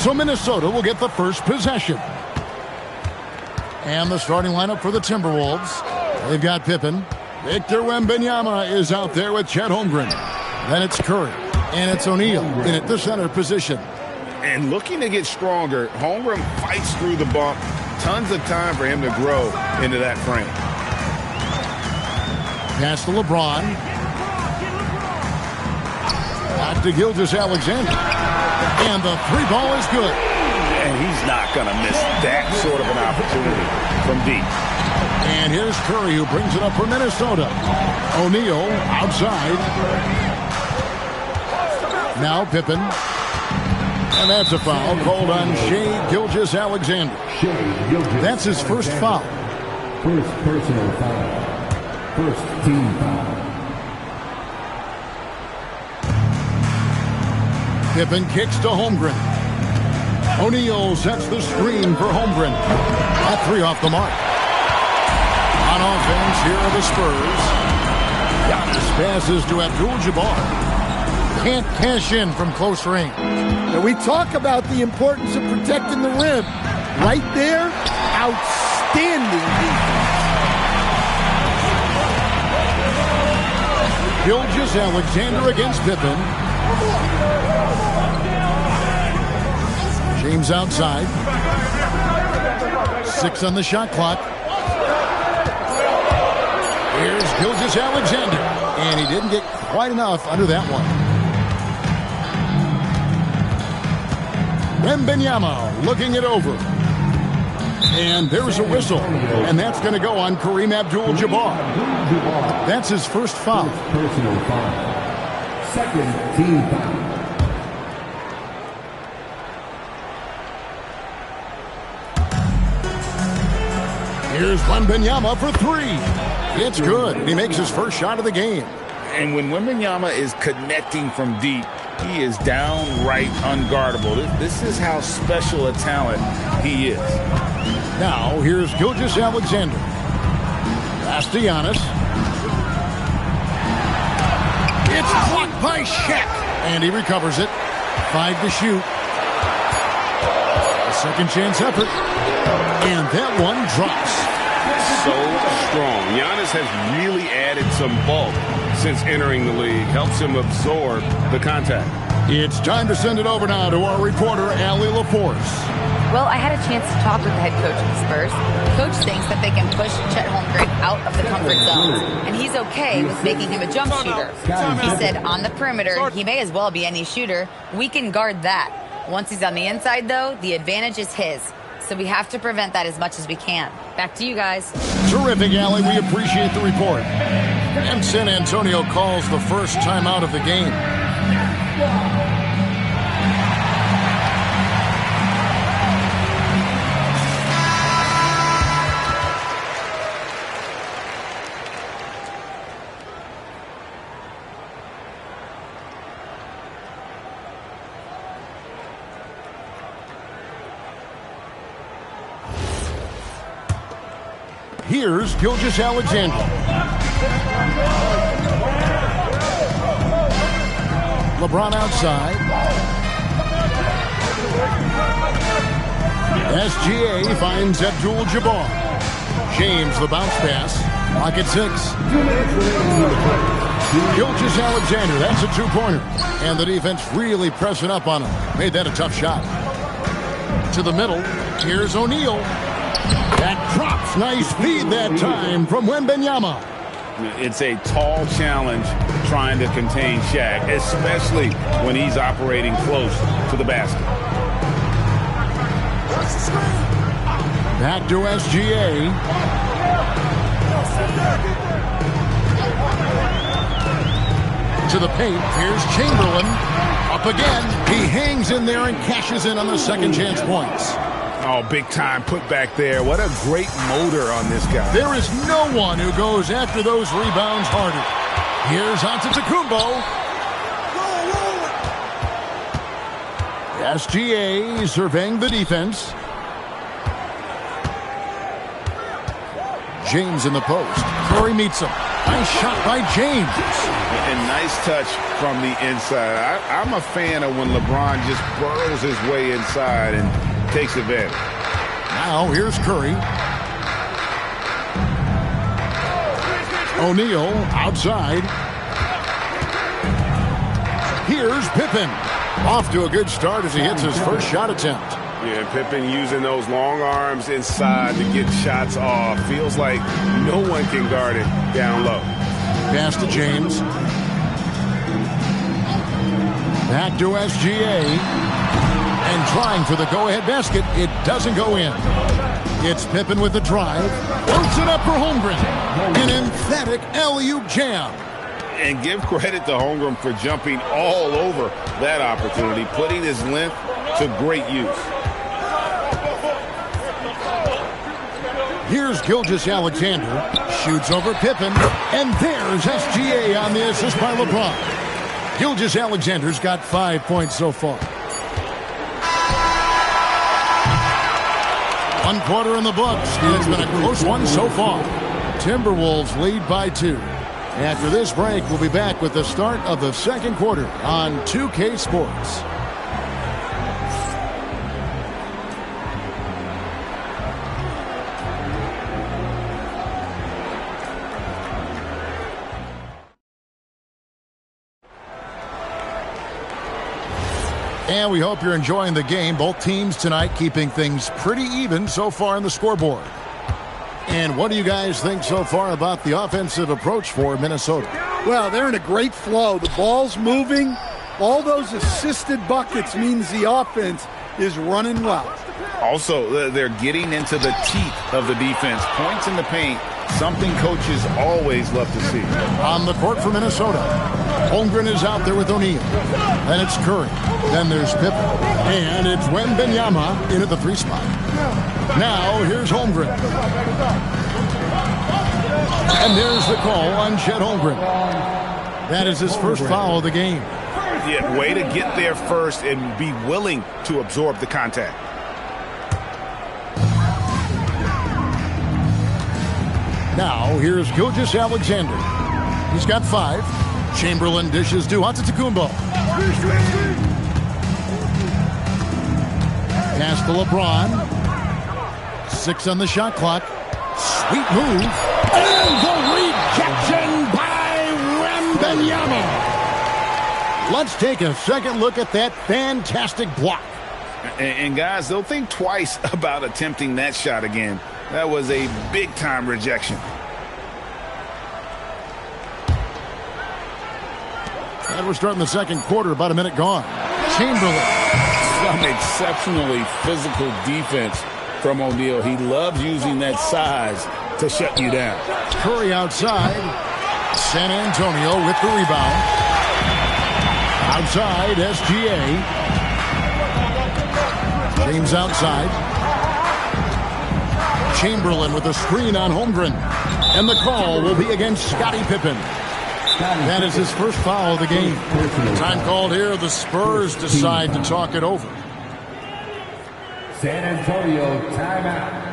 So Minnesota will get the first possession. And the starting lineup for the Timberwolves. They've got Pippen. Victor Wembanyama is out there with Chet Holmgren. Then it's Curry. And it's O'Neal in at the center position. And looking to get stronger, Holmgren fights through the bump. Tons of time for him to grow into that frame. Pass to LeBron. Back to Gilgeous-Alexander. And the three ball is good. And he's not going to miss that sort of an opportunity from deep. And here's Curry, who brings it up for Minnesota. O'Neal outside. Now Pippen. And that's a foul called on Shai Gilgeous-Alexander. That's his first foul. First personal foul. First team foul. Pippen kicks to Holmgren. O'Neal sets the screen for Holmgren. That three off the mark. On offense, here are the Spurs. Giannis passes to Abdul-Jabbar. Can't cash in from close range. And we talk about the importance of protecting the rim. Right there, outstanding defense. Gilgeous-Alexander against Pippen. James outside. 6 on the shot clock. Here's Gilgeous-Alexander. And he didn't get quite enough under that one. Wembanyama looking it over. And there's a whistle. And that's going to go on Kareem Abdul-Jabbar. That's his first foul. Personal foul. Second team foul. Here's Wembanyama for three. It's good. He makes his first shot of the game. And when Wembanyama is connecting from deep, he is downright unguardable. This is how special a talent he is. Now, here's Gilgeous-Alexander. Pass to Giannis. It's blocked by Shaq. And he recovers it. 5 to shoot. A second chance effort. And that one drops. So strong. Giannis has really added some bulk since entering the league. Helps him absorb the contact. It's time to send it over now to our reporter, Allie LaForce. Well, I had a chance to talk with the head coach of the Spurs. The coach thinks that they can push Chet Holmgren out of the comfort zone, and he's okay with making him a jump shooter. He said on the perimeter, he may as well be any shooter. We can guard that. Once he's on the inside, though, the advantage is his. So we have to prevent that as much as we can. Back to you guys. Terrific, Allie. We appreciate the report. And San Antonio calls the first timeout of the game. Here's Gilgeous-Alexander. LeBron outside. SGA finds Abdul-Jabbar. James the bounce pass. Clock at 6. Gilgeous-Alexander, that's a two-pointer. And the defense really pressing up on him. Made that a tough shot. To the middle. Here's O'Neal. That drops. Nice feed that time from Wembanyama. It's a tall challenge trying to contain Shaq, especially when he's operating close to the basket. Back to SGA. To the paint. Here's Chamberlain. Up again. He hangs in there and cashes in on the second chance points. Oh, big time put back there. What a great motor on this guy. There is no one who goes after those rebounds harder. Here's Antetokounmpo. SGA surveying the defense. James in the post. Curry meets him. Nice shot by James. And nice touch from the inside. I'm a fan of when LeBron just burrows his way inside and takes advantage. Now here's Curry. O'Neal outside. Here's Pippen. Off to a good start as he hits his first shot attempt. Yeah, Pippen using those long arms inside to get shots off. Feels like no one can guard it down low. Pass to James. Back to SGA. And trying for the go-ahead basket. It doesn't go in. It's Pippen with the drive. Works it up for Holmgren. An emphatic alley-oop jam. And give credit to Holmgren for jumping all over that opportunity, putting his length to great use. Here's Gilgeous-Alexander. Shoots over Pippen. And there's SGA on the assist by LeBron. Gilgeous-Alexander's got 5 points so far. 1 quarter in the books. It's been a close one so far. Timberwolves lead by 2. After this break, we'll be back with the start of the second quarter on 2K Sports. And we hope you're enjoying the game. Both teams tonight keeping things pretty even so far on the scoreboard. And what do you guys think so far about the offensive approach for Minnesota? Well, they're in a great flow. The ball's moving. All those assisted buckets means the offense is running well. Also, they're getting into the teeth of the defense. Points in the paint, something coaches always love to see. On the court for Minnesota, Holmgren is out there with O'Neal. Then it's Curry. Then there's Pippen. And it's Wembanyama in at the 3 spot. Now, here's Holmgren. And there's the call on Chet Holmgren. That is his first foul of the game. Yeah, way to get there first and be willing to absorb the contact. Now, here's Gilgeous-Alexander. He's got 5. Chamberlain dishes to Antetokounmpo. Pass to LeBron. 6 on the shot clock. Sweet move. And the rejection by Wembanyama. Let's take a second look at that fantastic block. And guys, they'll think twice about attempting that shot again. That was a big-time rejection. And we're starting the second quarter, about a minute gone. Chamberlain. Some exceptionally physical defense from O'Neal. He loves using that size to shut you down. Curry outside. San Antonio with the rebound. Outside, SGA. James outside. Chamberlain with a screen on Holmgren. And the call will be against Scottie Pippen. That is his first foul of the game. Time called here. The Spurs decide to talk it over. San Antonio timeout.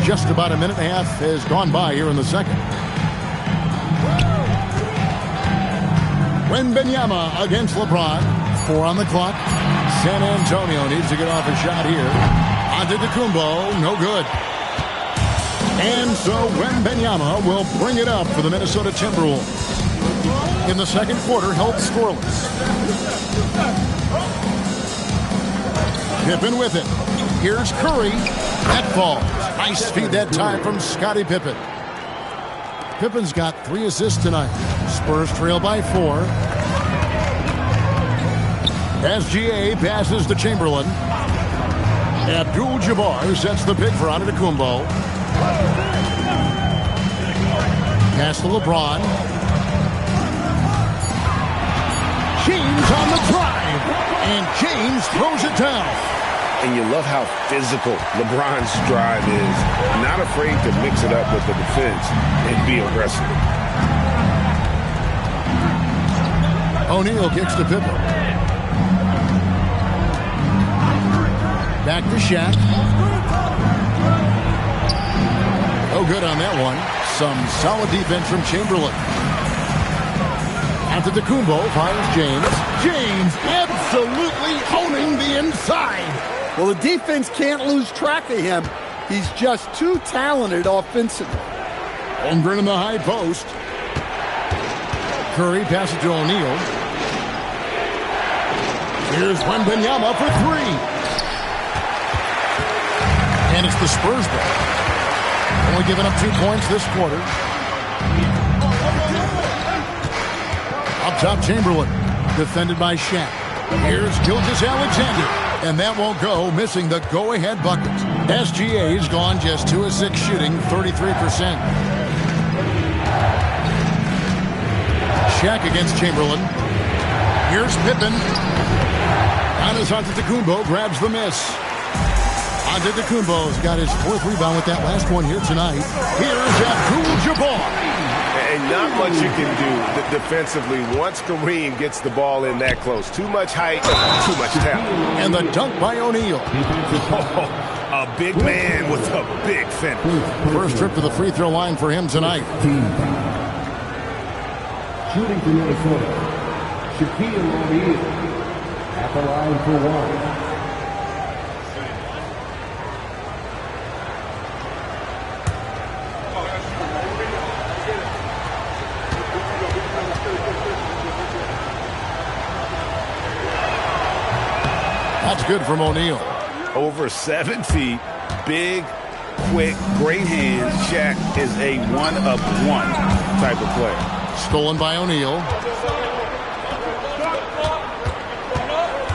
Just about a minute and a half has gone by here in the second. Wembanyama against LeBron. 4 on the clock. San Antonio needs to get off a shot here. Antetokounmpo, no good. And so Wembanyama will bring it up for the Minnesota Timberwolves. In the second quarter, held scoreless. Pippen with it. Here's Curry. That falls. Nice feed that time from Scottie Pippen. Pippen's got 3 assists tonight. Spurs trail by 4. SGA passes to Chamberlain. Abdul-Jabbar sets the pick for Antetokounmpo. Pass to LeBron. James on the drive. And James throws it down. And you love how physical LeBron's drive is. Not afraid to mix it up with the defense and be aggressive. O'Neal kicks to Pippen. Back to Shaq. Oh, good on that one. Some solid defense from Chamberlain. Antetokounmpo finds James. James absolutely owning the inside. Well, the defense can't lose track of him. He's just too talented offensively. Holmgren in the high post. Curry passes to O'Neal. Here's Wembanyama for 3. And it's the Spurs ball. Only giving up 2 points this quarter. Up top, Chamberlain. Defended by Shaq. Here's Gilgeous-Alexander. And that won't go, missing the go-ahead bucket. SGA's gone just 2 of 6 shooting, 33%. Shaq against Chamberlain. Here's Pippen. Giannis Antetokounmpo grabs the miss. Antetokounmpo's got his 4th rebound with that last one here tonight. Here's Abdul-Jabbar. And not much you can do defensively once Kareem gets the ball in that close. Too much height, too much talent. And the dunk by O'Neal. A big man with a big finish. First trip to the free throw line for him tonight. Shooting for Minnesota, Shaquille O'Neal at the line for 1. That's good from O'Neal. Over 7 feet, big, quick, great hands. Shaq is a one-of-one type of player. Stolen by O'Neal.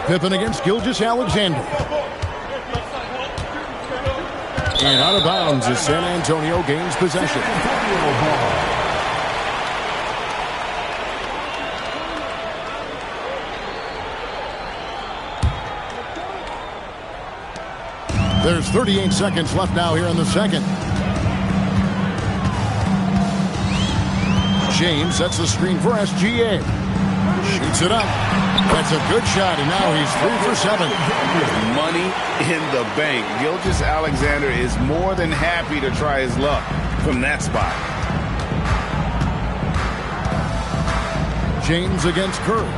Pippen against Gilgeous-Alexander. And out of bounds as San Antonio gains possession. There's 38 seconds left now here in the second. James sets the screen for SGA. Shoots it up. That's a good shot, and now he's 3 for 7. Money in the bank. Gilgeous-Alexander is more than happy to try his luck from that spot. James against Curry.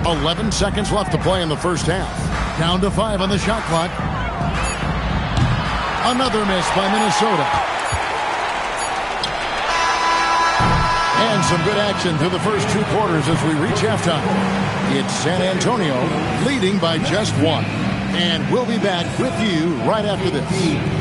11 seconds left to play in the first half. Down to 5 on the shot clock. Another miss by Minnesota. And some good action through the first 2 quarters as we reach halftime. It's San Antonio leading by just 1. And we'll be back with you right after this.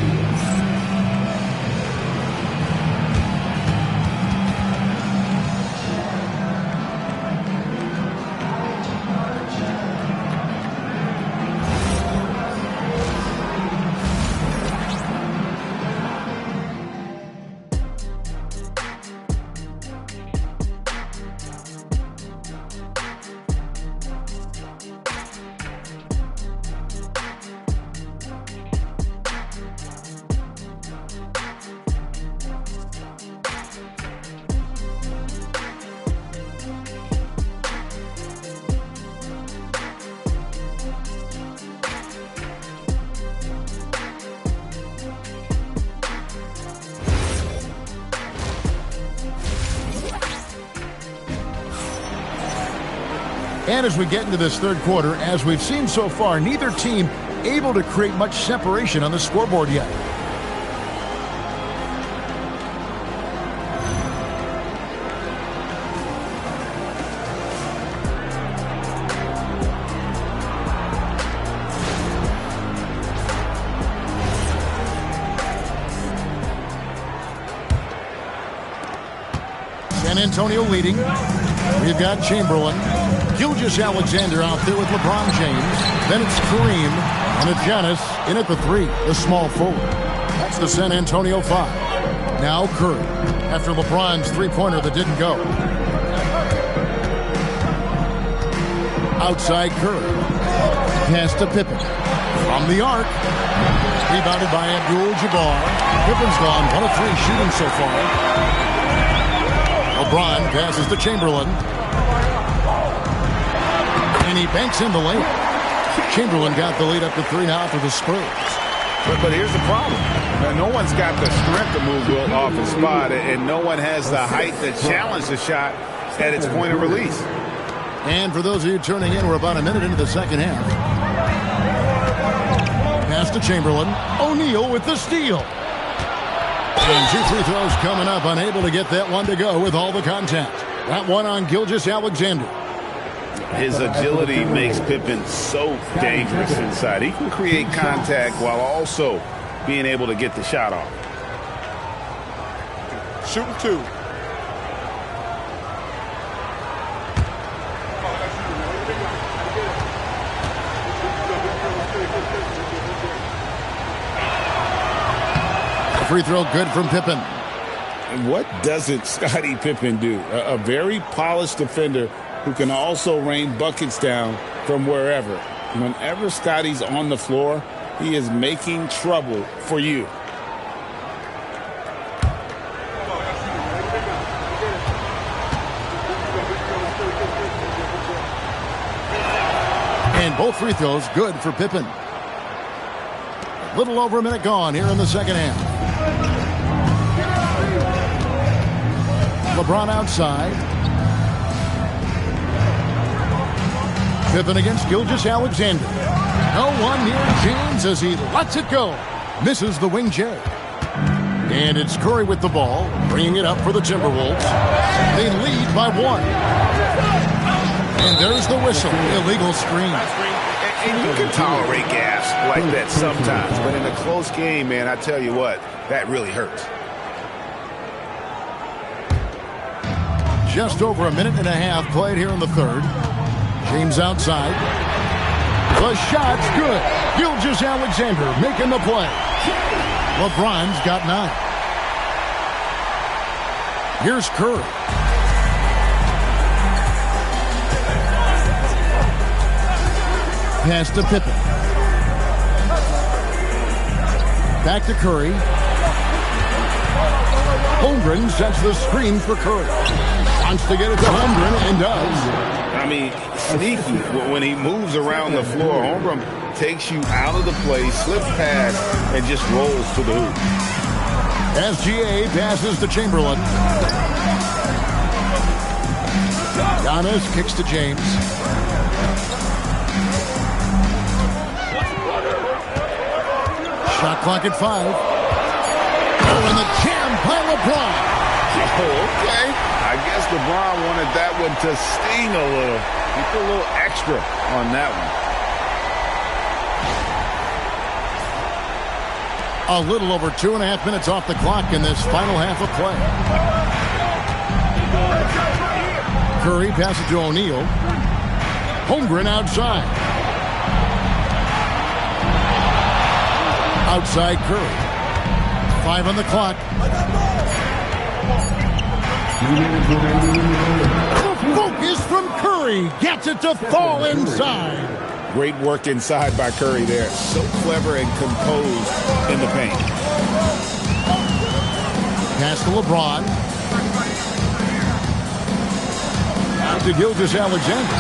And as we get into this third quarter, as we've seen so far, neither team able to create much separation on the scoreboard yet. Antonio leading. We've got Chamberlain. Gilgeous-Alexander out there with LeBron James. Then it's Kareem. And it's Giannis in at the 3, the small forward. That's the San Antonio 5. Now Curry, after LeBron's three-pointer that didn't go. Outside Curry. Pass to Pippen. From the arc. Rebounded by Abdul-Jabbar. Pippen's gone 1 of 3 shooting so far. LeBron passes to Chamberlain. And he banks in the layup. Chamberlain got the lead up to 3 now for the Spurs. But here's the problem. No one's got the strength to move off his spot, and no one has the height to challenge the shot at its point of release. And for those of you turning in, we're about a minute into the second half. Pass to Chamberlain. O'Neal with the steal. And 2 free throws coming up, unable to get that one to go with all the contact. That one on Gilgeous-Alexander. His agility makes Pippen so dangerous inside. He can create contact while also being able to get the shot off. Shooting 2. Free throw good from Pippen. And what doesn't Scottie Pippen do? A very polished defender who can also rain buckets down from wherever. Whenever Scottie's on the floor, he is making trouble for you. And both free throws good for Pippen. A little over a minute gone here in the second half. LeBron outside. Pippen against Gilgeous-Alexander. No one near James as he lets it go. Misses the wing J. And it's Curry with the ball, bringing it up for the Timberwolves. They lead by 1. And there's the whistle. Illegal screen. And you can tolerate gas like that sometimes. But in a close game, man, I tell you what, that really hurts. Just over a minute and a half played here in the third. James outside. The shot's good. Gilgeous-Alexander making the play. LeBron's got 9. Here's Curry. Pass to Pippen. Back to Curry. Holmgren sets the screen for Curry. Wants to get it to Holmgren and does. I mean, sneaky. When he moves around the floor, Holmgren takes you out of the play, slips past, and just rolls to the hoop. SGA passes to Chamberlain. Giannis kicks to James. Shot clock at 5. Oh, and the jam by LeBron. Oh, okay. I guess LeBron wanted that one to sting a little. He put a little extra on that one. A little over 2.5 minutes off the clock in this final half of play. Curry passes to O'Neal. Holmgren outside. Outside Curry. 5 on the clock. The focus from Curry gets it to fall inside. Great work inside by Curry there. So clever and composed in the paint. Pass to LeBron. Out to Gilgeous-Alexander.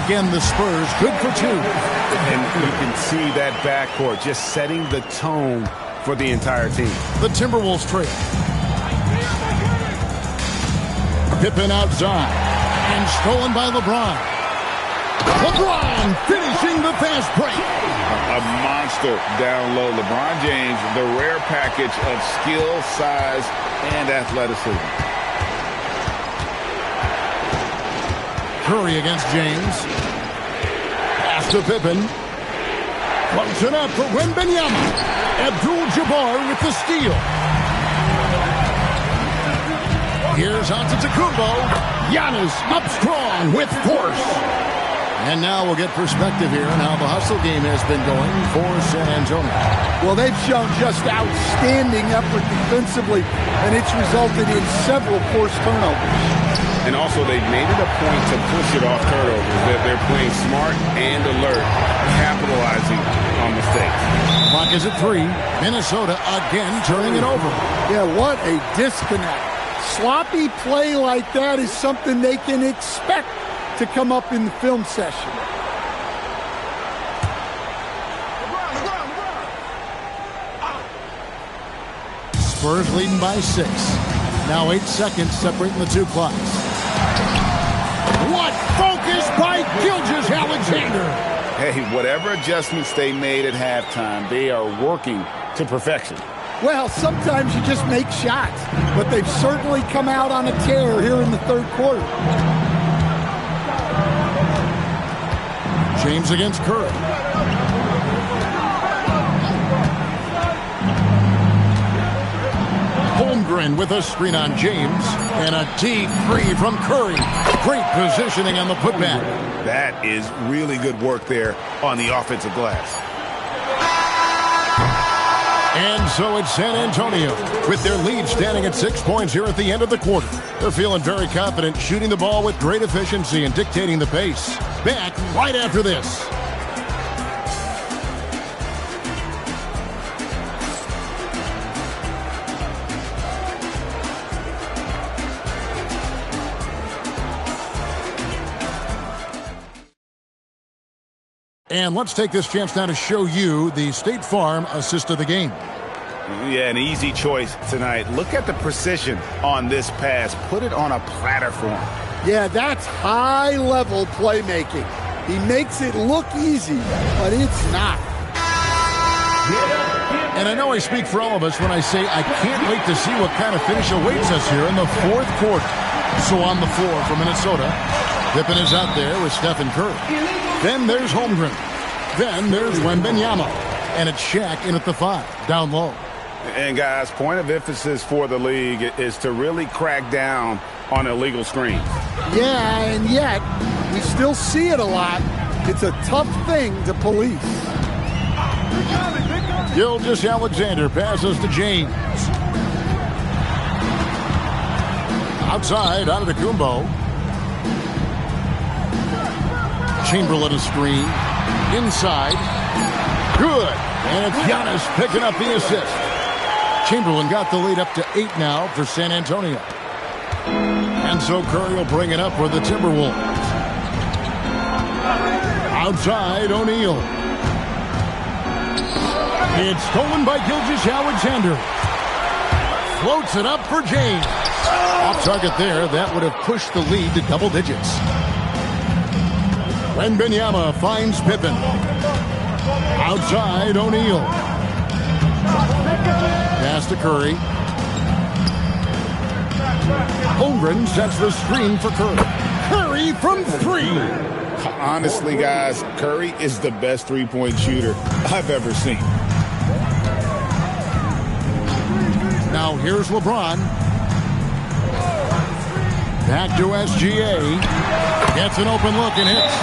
Again, the Spurs good for 2. And you can see that backcourt just setting the tone for the entire team. The Timberwolves trail. Pippen outside. And stolen by LeBron. LeBron finishing the fast break. A monster down low. LeBron James, the rare package of skill, size, and athleticism. Curry against James. Pass to Pippen. Close enough for Wembanyama. Abdul-Jabbar with the steal. Here's Antetokounmpo. Giannis up strong with force. And now we'll get perspective here on how the hustle game has been going for San Antonio. Well, they've shown just outstanding effort defensively, and it's resulted in several forced turnovers. And also, they've made it a point to push it off turnovers. They're playing smart and alert, capitalizing on mistakes. Clock is at 3. Minnesota again turning it over. Yeah, what a disconnect. Sloppy play like that is something they can expect to come up in the film session. Spurs leading by 6. Now 8 seconds separating the two clocks. What focus by Gilgeous-Alexander! Hey, whatever adjustments they made at halftime, they are working to perfection. Well, sometimes you just make shots, but they've certainly come out on a tear here in the third quarter. James against Curry. Holmgren with a screen on James. And a deep three from Curry. Great positioning on the putback. That is really good work there on the offensive glass. And so it's San Antonio with their lead standing at 6 points here at the end of the quarter. They're feeling very confident, shooting the ball with great efficiency and dictating the pace. Back right after this. And let's take this chance now to show you the State Farm assist of the game. Yeah, an easy choice tonight. Look at the precision on this pass. Put it on a platter for him. Yeah, that's high-level playmaking. He makes it look easy, but it's not. And I know I speak for all of us when I say I can't wait to see what kind of finish awaits us here in the fourth quarter. So on the floor for Minnesota, Pippen is out there with Stephen Curry. Then there's Holmgren. Then there's Wembanyama. And it's Shaq in at the 5, down low. And, guys, point of emphasis for the league is to really crack down on illegal screens. Yeah, and yet we still see it a lot. It's a tough thing to police. Gilgeous-Alexander passes to James. Outside, Antetokounmpo. Chamberlain a screen. Inside. Good. And it's Giannis picking up the assist. Chamberlain got the lead up to 8 now for San Antonio. And so Curry will bring it up for the Timberwolves. Outside, O'Neal. It's stolen by Gilgeous-Alexander. Floats it up for James. Off target there. That would have pushed the lead to double digits. Wembanyama finds Pippen. Outside, O'Neal. Pass to Curry. Holmgren sets the screen for Curry. Curry from 3. Honestly, guys, Curry is the best three-point shooter I've ever seen. Now here's LeBron. Back to SGA. Gets an open look and hits.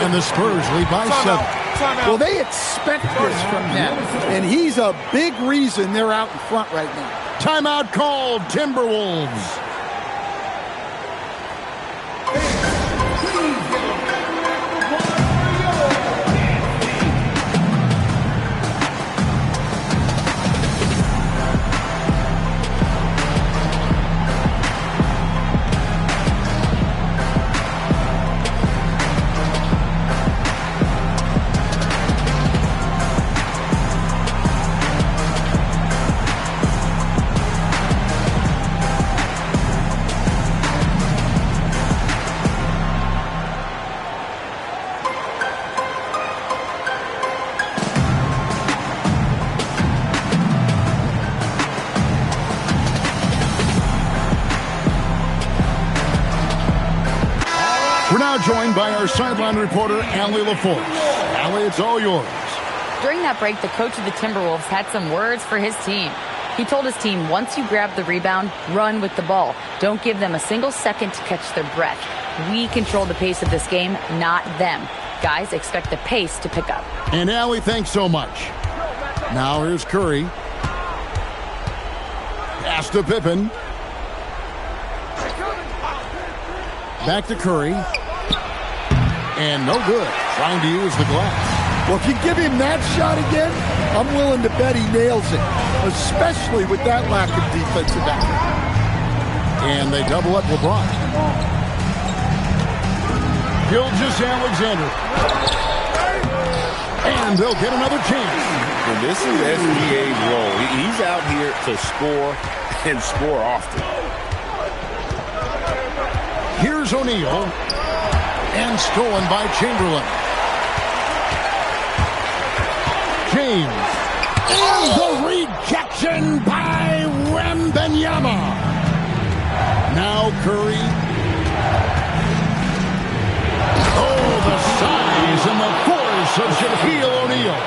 And the Spurs lead by 7. Well, they expect this from him, and he's a big reason they're out in front right now. Timeout called, Timberwolves. We're now joined by our sideline reporter, Allie LaForce. Allie, it's all yours. During that break, the coach of the Timberwolves had some words for his team. He told his team, once you grab the rebound, run with the ball. Don't give them a single second to catch their breath. We control the pace of this game, not them. Guys, expect the pace to pick up. And Allie, thanks so much. Now here's Curry. Pass to Pippen. Back to Curry. And no good. Trying to use the glass. Well, if you give him that shot again, I'm willing to bet he nails it, especially with that lack of defensive effort. And they double up LeBron. Gilgeous-Alexander. And they'll get another chance. And this is SGA's role. He's out here to score and score often. Here's O'Neal. And stolen by Chamberlain. James. And the rejection by Wembanyama. Now Curry. Oh, the size and the force of Shaquille O'Neal.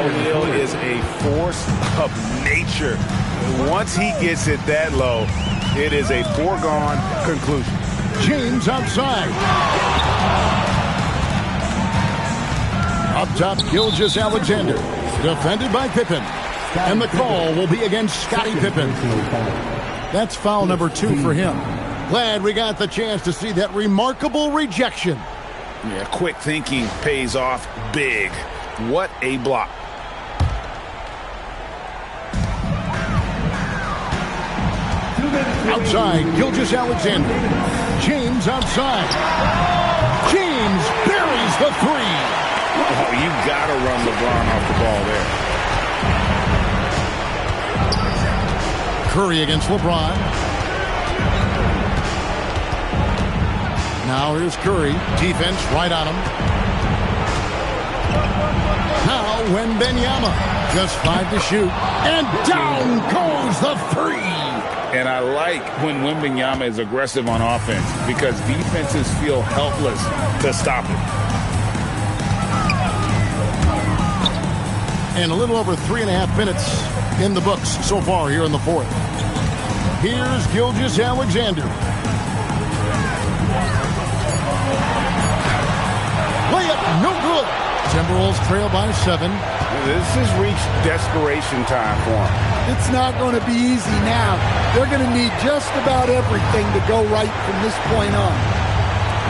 O'Neal is a force of nature. Once he gets it that low, it is a foregone conclusion. James outside. Up top, Gilgeous-Alexander. Defended by Pippen. And the call will be against Scottie Pippen. That's foul number 2 for him. Glad we got the chance to see that remarkable rejection. Yeah, quick thinking pays off big. What a block. Outside, Gilgeous-Alexander. James outside. James buries the 3. Oh, you got to run LeBron off the ball there. Curry against LeBron. Now here's Curry. Defense right on him. Now Wembanyama. Just 5 to shoot. And down goes the 3. And I like when Wembanyama is aggressive on offense because defenses feel helpless to stop it. And a little over 3.5 minutes in the books so far here in the 4th. Here's Gilgeous-Alexander. Layup, no good. Timberwolves trail by 7. This has reached desperation time for them. It's not going to be easy now. They're going to need just about everything to go right from this point on.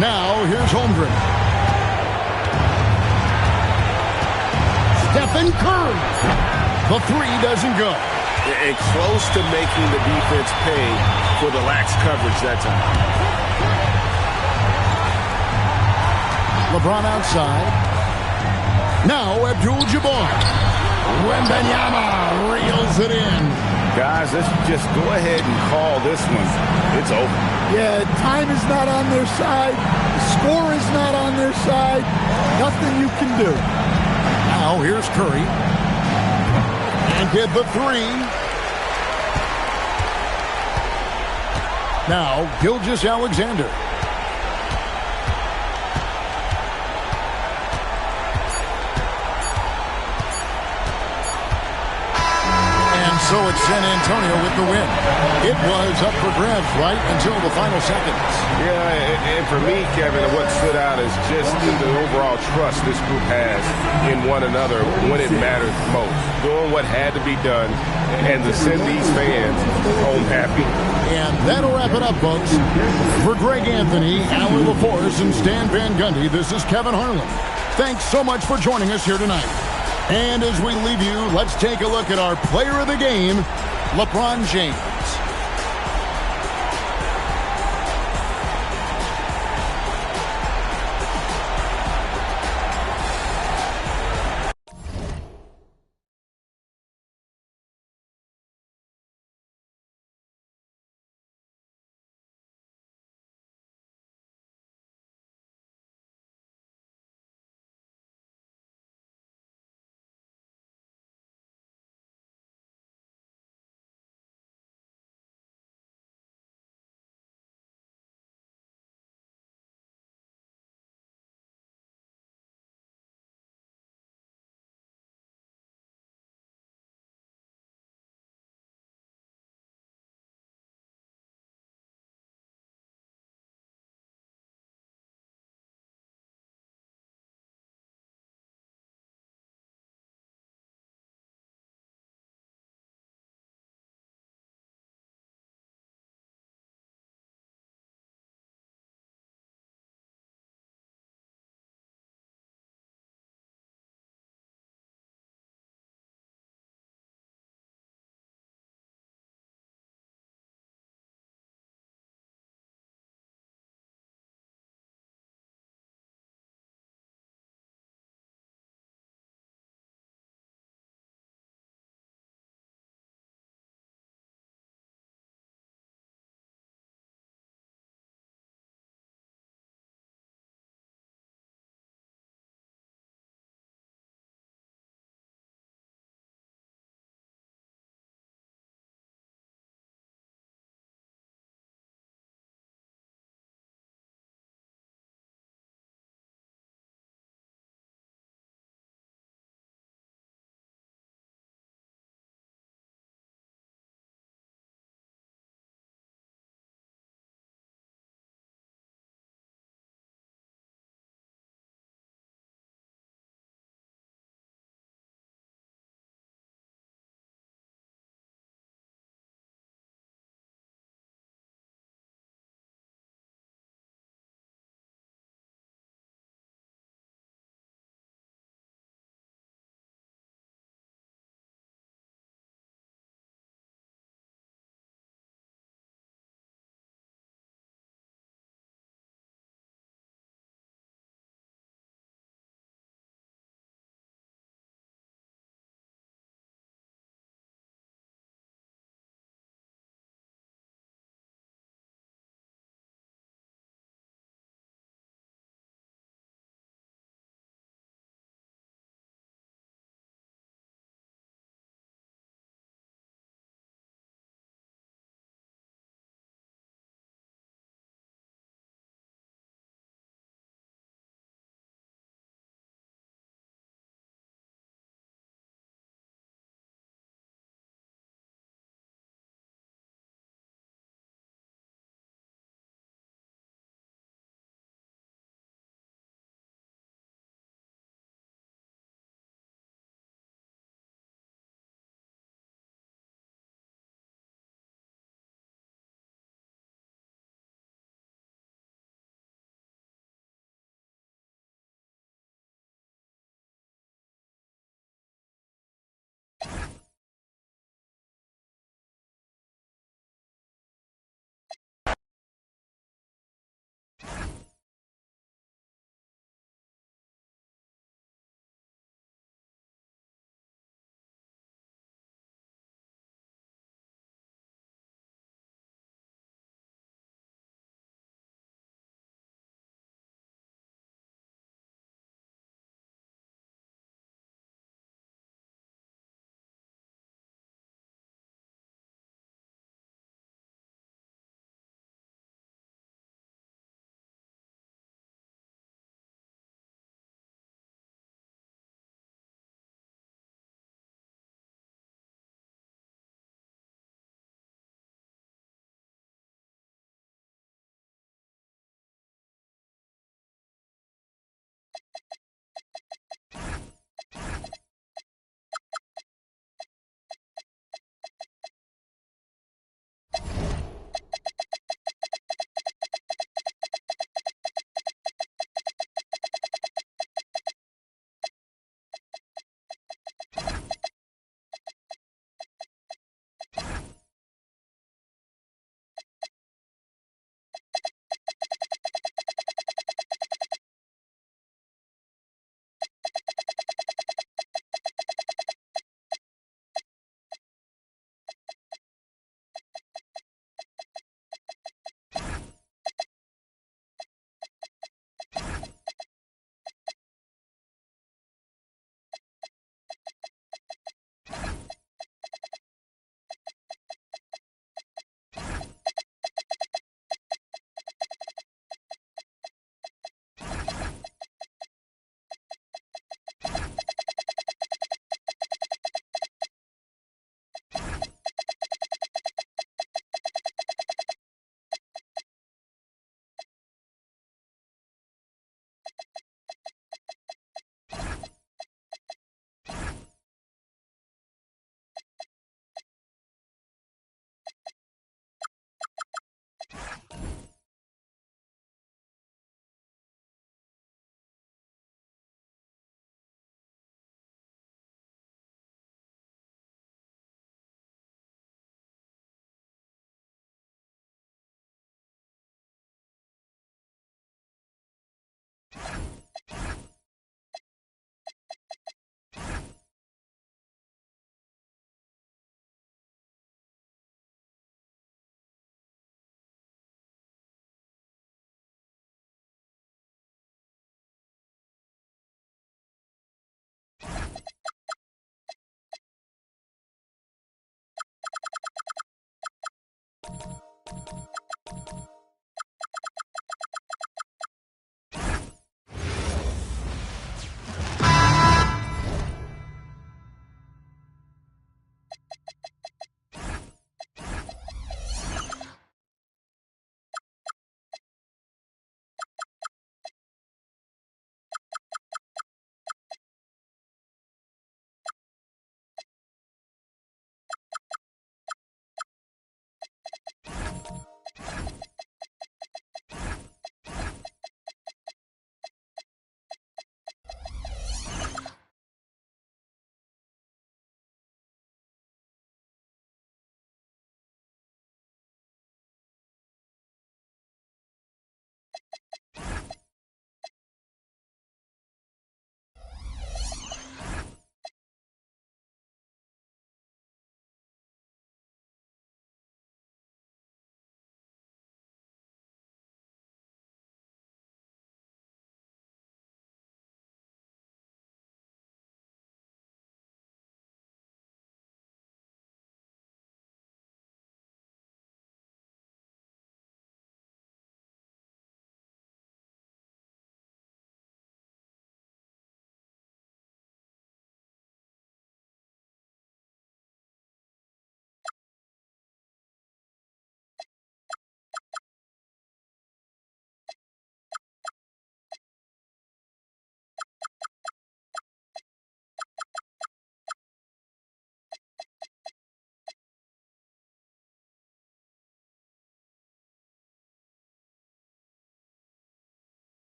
Now, here's Holmgren. Stephen Curry. The 3 doesn't go. And close to making the defense pay for the lax coverage that time. LeBron outside. Now Abdul-Jabbar. Wembanyama reels it in. Guys, let's just go ahead and call this one. It's over. Yeah, time is not on their side. The score is not on their side. Nothing you can do. Now here's Curry. And get the 3. Now Gilgeous-Alexander. So it's San Antonio with the win. It was up for grabs right until the final seconds. Yeah, and for me, Kevin, what stood out is just the overall trust this group has in one another when it mattered most. Doing what had to be done and to send these fans home happy. And that'll wrap it up, folks. For Greg Anthony, Allie LaForce, and Stan Van Gundy, this is Kevin Harlan. Thanks so much for joining us here tonight. And as we leave you, let's take a look at our player of the game, LeBron James.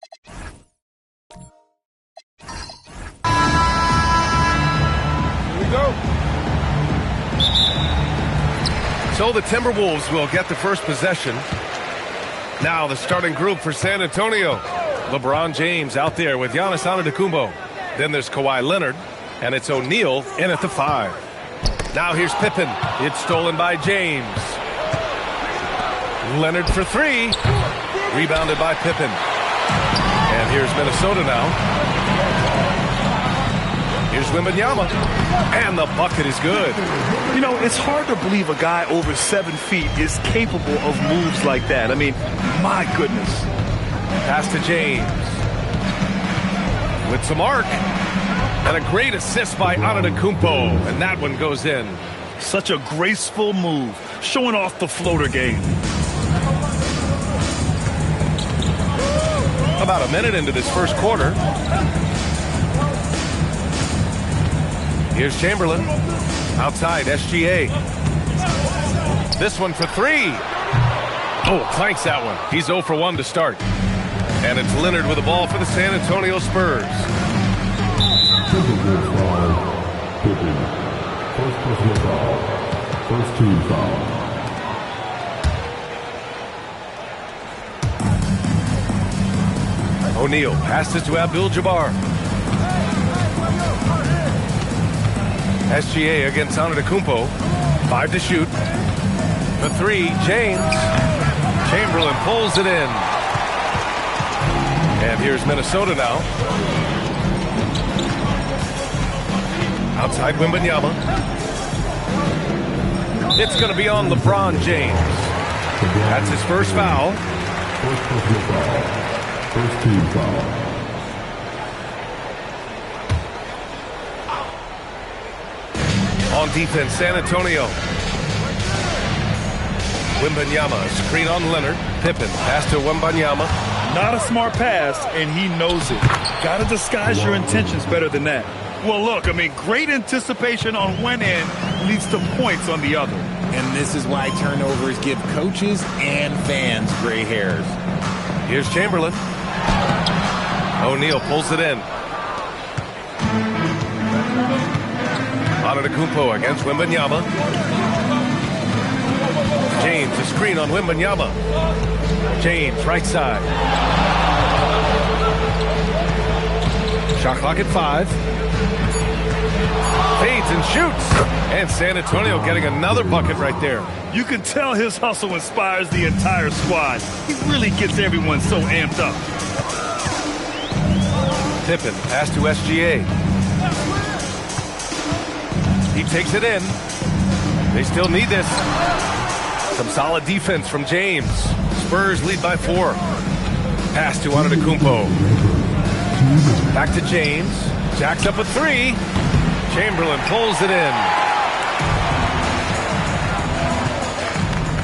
Here we go. So the Timberwolves will get the first possession. Now the starting group for San Antonio. LeBron James out there with Giannis Antetokounmpo. Then there's Kawhi Leonard, and it's O'Neal in at the 5. Now here's Pippen. It's stolen by James. Leonard for 3. Rebounded by Pippen. And here's Minnesota now. Here's Wembanyama. And the bucket is good. You know, it's hard to believe a guy over 7 feet is capable of moves like that. I mean, my goodness. Pass to James. With some arc. And a great assist by Antetokounmpo. And that one goes in. Such a graceful move. Showing off the floater game. About a minute into this first quarter. Here's Chamberlain. Outside, SGA. This one for 3. Oh, clanks that one. He's 0 for 1 to start. And it's Leonard with the ball for the San Antonio Spurs. First personal foul. First team foul. O'Neal passes to Abdul-Jabbar. SGA against Antetokounmpo. 5 to shoot. The 3, James. Chamberlain pulls it in. And here's Minnesota now. Outside Wembanyama. It's going to be on LeBron James. That's his first foul. First personal foul. First team foul. On defense, San Antonio. Wembanyama, screen on Leonard. Pippen, pass to Wembanyama. Not a smart pass, and he knows it. Got to disguise your intentions better than that. Well, look, I mean, great anticipation on one end leads to points on the other. And this is why turnovers give coaches and fans gray hairs. Here's Chamberlain. O'Neal pulls it in. Antetokounmpo against Wembanyama. James, a screen on Wembanyama. James, right side. Shot clock at 5. Fades and shoots. And San Antonio getting another bucket right there. You can tell his hustle inspires the entire squad. He really gets everyone so amped up. Pippen, pass to SGA. He takes it in. They still need this. Some solid defense from James. Spurs lead by 4. Pass to Antetokounmpo. Back to James. Jacks up with 3. Chamberlain pulls it in.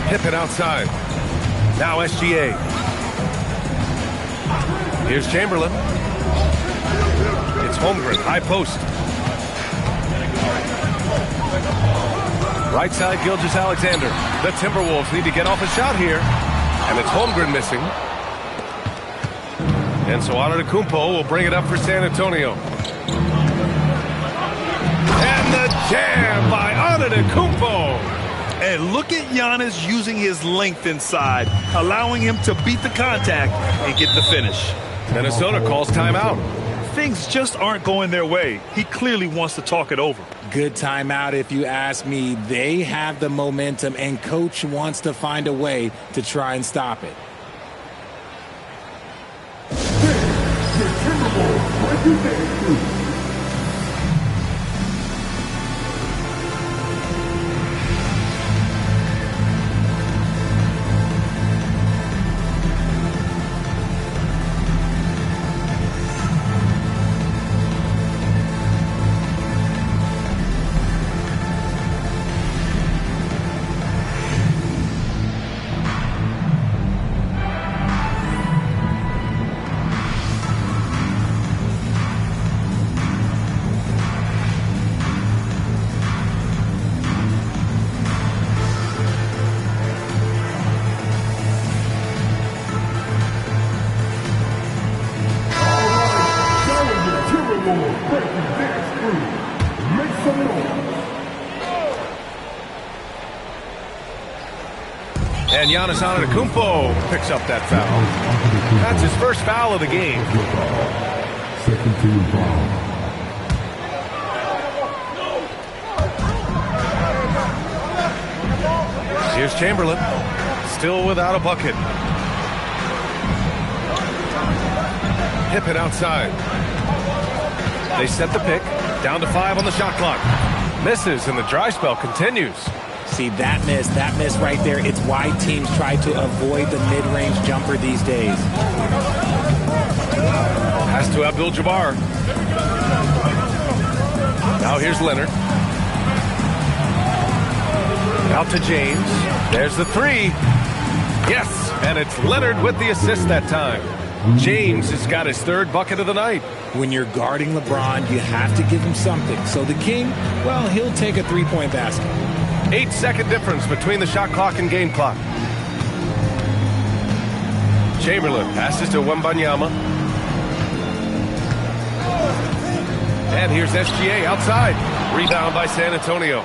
Pippen outside. Now SGA. Here's Chamberlain. It's Holmgren, high post. Right side, Gilgeous-Alexander. The Timberwolves need to get off a shot here. And it's Holmgren missing. And so Antetokounmpo will bring it up for San Antonio. And the jam by Antetokounmpo. And look at Giannis using his length inside, allowing him to beat the contact and get the finish. Minnesota calls timeout. Things just aren't going their way. He clearly wants to talk it over. Good timeout if you ask me. They have the momentum, and coach wants to find a way to try and stop it. And Giannis Antetokounmpo picks up that foul. That's his first foul of the game. Second team foul. Here's Chamberlain, still without a bucket. Pippen outside. They set the pick, down to 5 on the shot clock. Misses, and the dry spell continues. See, that miss right there, it's why teams try to avoid the mid-range jumper these days. Pass to Abdul-Jabbar. Now here's Leonard. Out to James. There's the 3. Yes, and it's Leonard with the assist that time. James has got his 3rd bucket of the night. When you're guarding LeBron, you have to give him something. So the King, well, he'll take a 3-point basket. 8-second difference between the shot clock and game clock. Chamberlain passes to Wembanyama. And here's SGA outside. Rebound by San Antonio.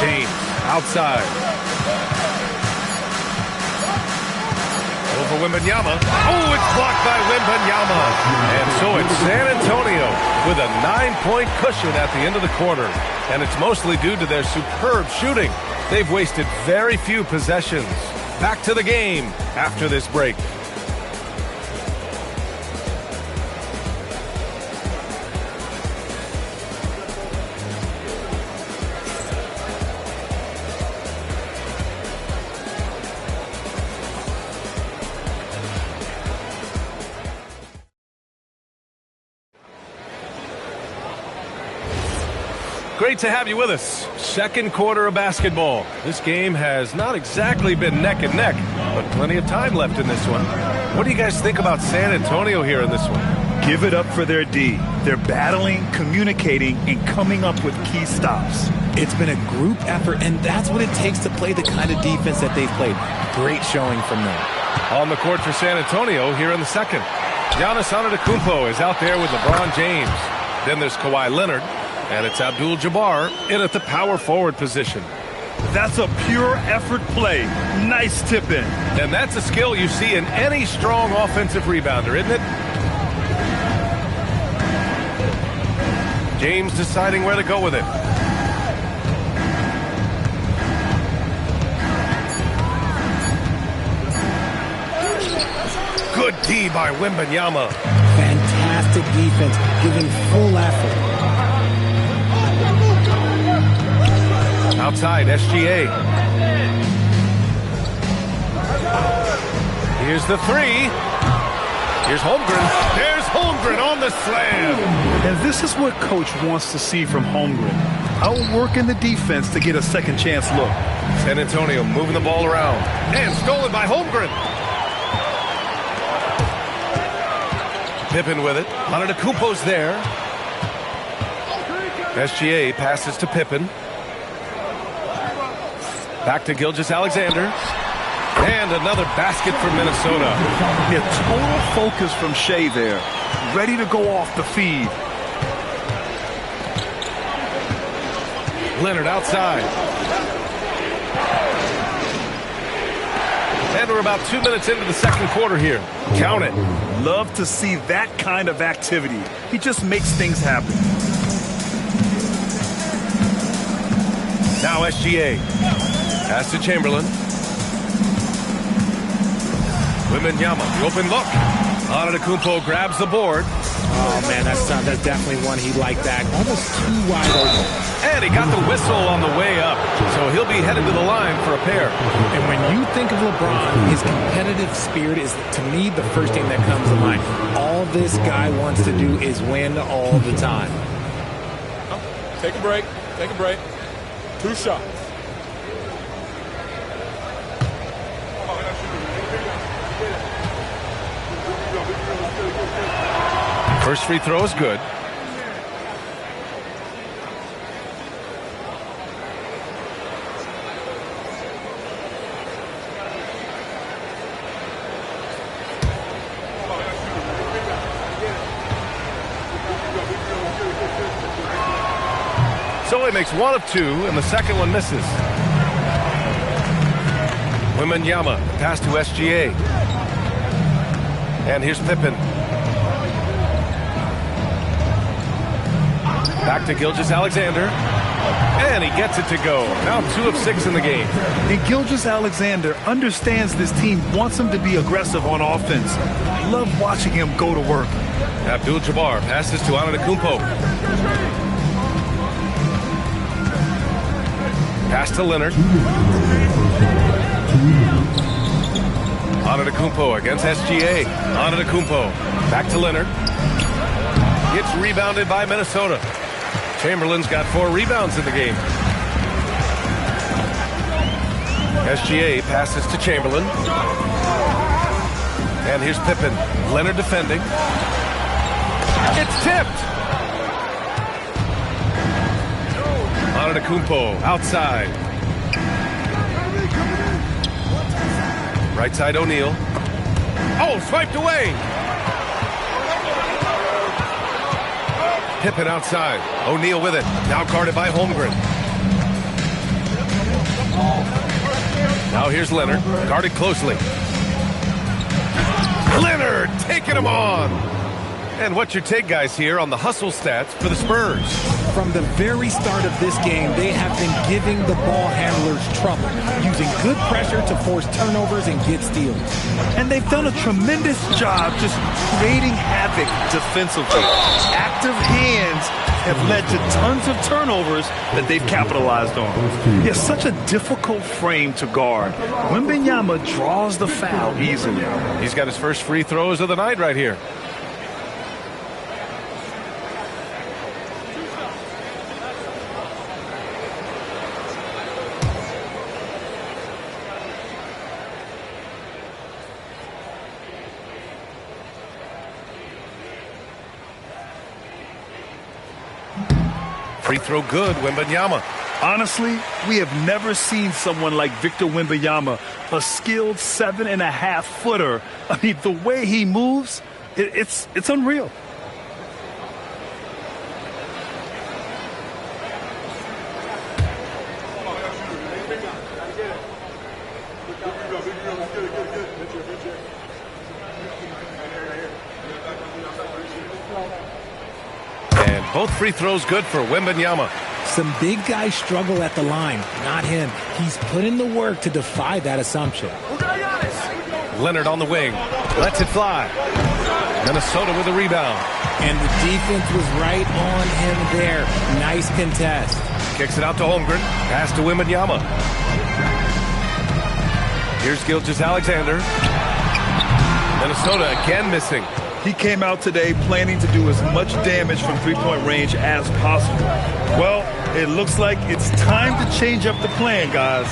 James outside. Over Wembanyama. Oh, it's blocked by Wembanyama. And so it's San Antonio with a 9-point cushion at the end of the quarter. And it's mostly due to their superb shooting. They've wasted very few possessions. Back to the game after this break. Great to have you with us. Second quarter of basketball. This game has not exactly been neck and neck, but plenty of time left in this one. What do you guys think about San Antonio here in this one? Give it up for their D. They're battling, communicating, and coming up with key stops. It's been a group effort, and that's what it takes to play the kind of defense that they've played. Great showing from them. On the court for San Antonio here in the second. Giannis Antetokounmpo is out there with LeBron James. Then there's Kawhi Leonard. And it's Abdul-Jabbar in at the power forward position. That's a pure effort play. Nice tip in. And that's a skill you see in any strong offensive rebounder, isn't it? James deciding where to go with it. Good D by Wembanyama. Fantastic defense, giving full effort. Outside, SGA. Here's the 3. Here's Holmgren. There's Holmgren on the slam. And this is what Coach wants to see from Holmgren. Outworking the defense to get a second chance look. San Antonio moving the ball around. And stolen by Holmgren. Pippen with it. Antetokounmpo's there. SGA passes to Pippen. Back to Gilgeous-Alexander. And another basket for Minnesota. Yeah, total focus from Shea there. Ready to go off the feed. Leonard outside. And we're about 2 minutes into the second quarter here. Count it. Love to see that kind of activity. He just makes things happen. Now SGA. Pass to Chamberlain. Wembanyama, the open look. Antetokounmpo grabs the board. Oh, man, that's definitely one he liked that. Almost too wide open. And he got the whistle on the way up. So he'll be headed to the line for a pair. And when you think of LeBron, his competitive spirit is, to me, the first thing that comes to mind. All this guy wants to do is win all the time. Take a break. Take a break. 2 shots. First free throw is good. So so. He makes one of two, and the second one misses. Wembanyama, pass to SGA. And here's Pippen. Back to Gilgeous-Alexander. And he gets it to go. Now 2 of 6 in the game. And Gilgeous-Alexander understands this team wants him to be aggressive on offense. Love watching him go to work. Abdul-Jabbar passes to Antetokounmpo. Pass to Leonard. Antetokounmpo against SGA. Antetokounmpo back to Leonard. Gets rebounded by Minnesota. Chamberlain's got 4 rebounds in the game. SGA passes to Chamberlain. And here's Pippen. Leonard defending. It's tipped. Antetokounmpo outside. Right side O'Neal. Oh, swiped away. Pippen outside. O'Neal with it. Now guarded by Holmgren. Now here's Leonard. Guarded closely. Leonard taking him on. And what's your take, guys, here on the hustle stats for the Spurs? From the very start of this game, they have been giving the ball handlers trouble, using good pressure to force turnovers and get steals. And they've done a tremendous job just creating havoc defensively. Active hands have led to tons of turnovers that they've capitalized on. It's such a difficult frame to guard. Wembanyama draws the foul easily. He's got his first free throws of the night right here. Free throw good, Wembanyama. Honestly, we have never seen someone like Victor Wembanyama, a skilled 7.5-footer. I mean, the way he moves, it's unreal. Both free throws good for Wembanyama. Some big guys struggle at the line, not him. He's put in the work to defy that assumption. Leonard on the wing. Lets it fly. Minnesota with a rebound. And the defense was right on him there. Nice contest. Kicks it out to Holmgren. Pass to Wembanyama. Here's Gilgeous-Alexander. Minnesota again missing. He came out today planning to do as much damage from three-point range as possible. Well, it looks like it's time to change up the plan, guys.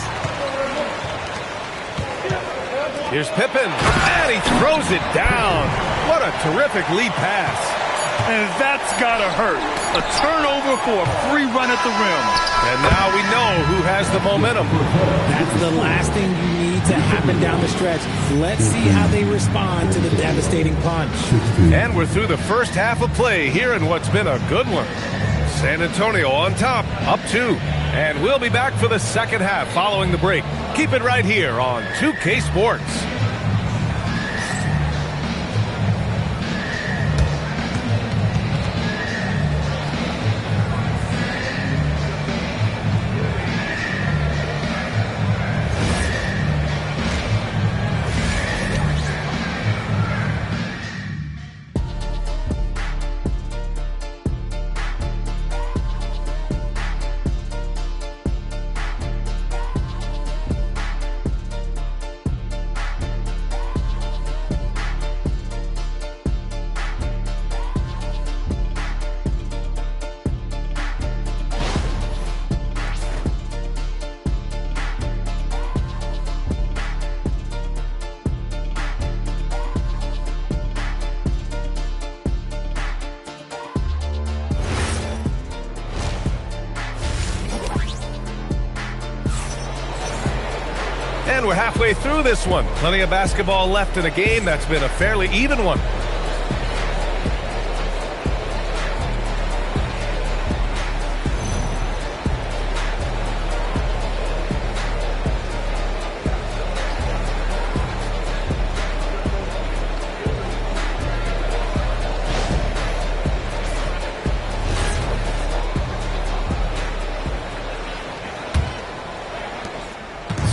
Here's Pippen, and he throws it down. What a terrific lead pass. And that's got to hurt. A turnover for a free run at the rim. And now we know who has the momentum. That's the last thing you need to happen down the stretch. Let's see how they respond to the devastating punch. And we're through the first half of play here in what's been a good one. San Antonio on top, up 2. And we'll be back for the second half following the break. Keep it right here on 2K Sports. And we're halfway through this one. Plenty of basketball left in a game that's been a fairly even one.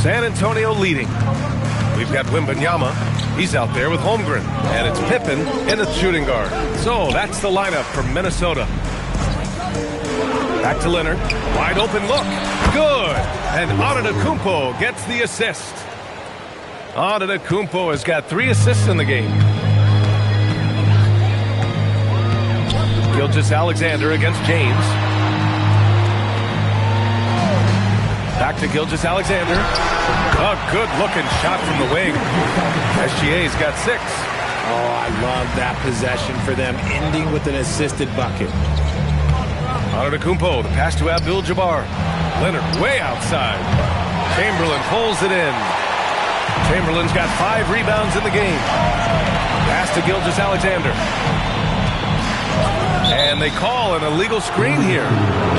San Antonio leading. We've got Wembanyama. He's out there with Holmgren. And it's Pippen in the shooting guard. So that's the lineup for Minnesota. Back to Leonard. Wide open look. Good. And Antetokounmpo gets the assist. Antetokounmpo has got 3 assists in the game. Gilgeous-Alexander against James. Back to Gilgeous-Alexander. A good-looking shot from the wing. SGA's got 6. Oh, I love that possession for them, ending with an assisted bucket. Antetokounmpo, the pass to Abdul-Jabbar. Leonard way outside. Chamberlain pulls it in. Chamberlain's got 5 rebounds in the game. Pass to Gilgeous-Alexander. And they call an illegal screen here.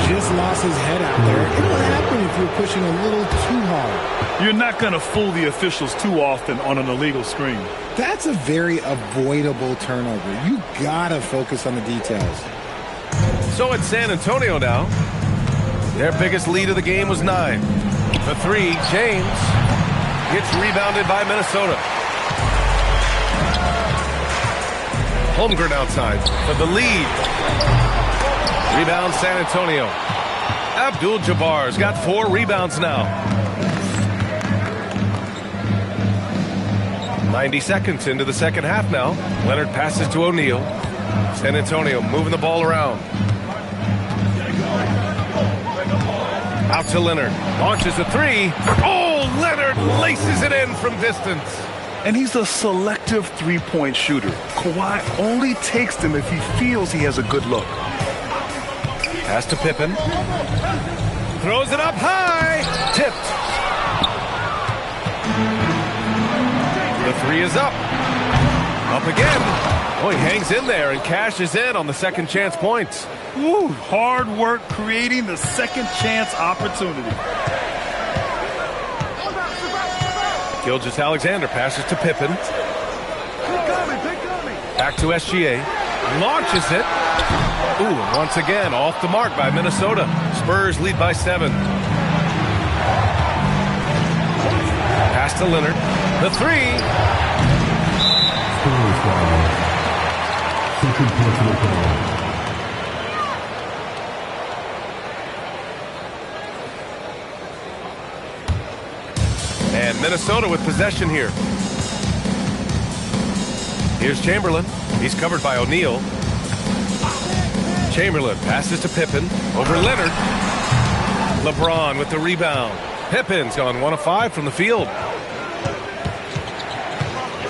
Just lost his head out there. It'll happen if you're pushing a little too hard. You're not going to fool the officials too often on an illegal screen. That's a very avoidable turnover. You got to focus on the details. So it's San Antonio now. Their biggest lead of the game was 9. The 3, James, gets rebounded by Minnesota. Holmgren outside for the lead. Rebound San Antonio. Abdul-Jabbar's got 4 rebounds now. 90 seconds into the second half now. Leonard passes to O'Neal. San Antonio moving the ball around. Out to Leonard. Launches a 3. Oh, Leonard laces it in from distance. And he's a selective three-point shooter. Kawhi only takes them if he feels he has a good look. Pass to Pippen. Throws it up high. Tipped. The 3 is up. Up again. Oh, he hangs in there and cashes in on the second chance points. Woo, hard work creating the second chance opportunity. Gilgeous-Alexander passes to Pippen. Back to SGA. Launches it. Ooh, and once again, off the mark by Minnesota. Spurs lead by 7. Pass to Leonard. The 3. And Minnesota with possession here. Here's Chamberlain. He's covered by O'Neal. Chamberlain passes to Pippen over Leonard. LeBron with the rebound. Pippen's gone 1 of 5 from the field.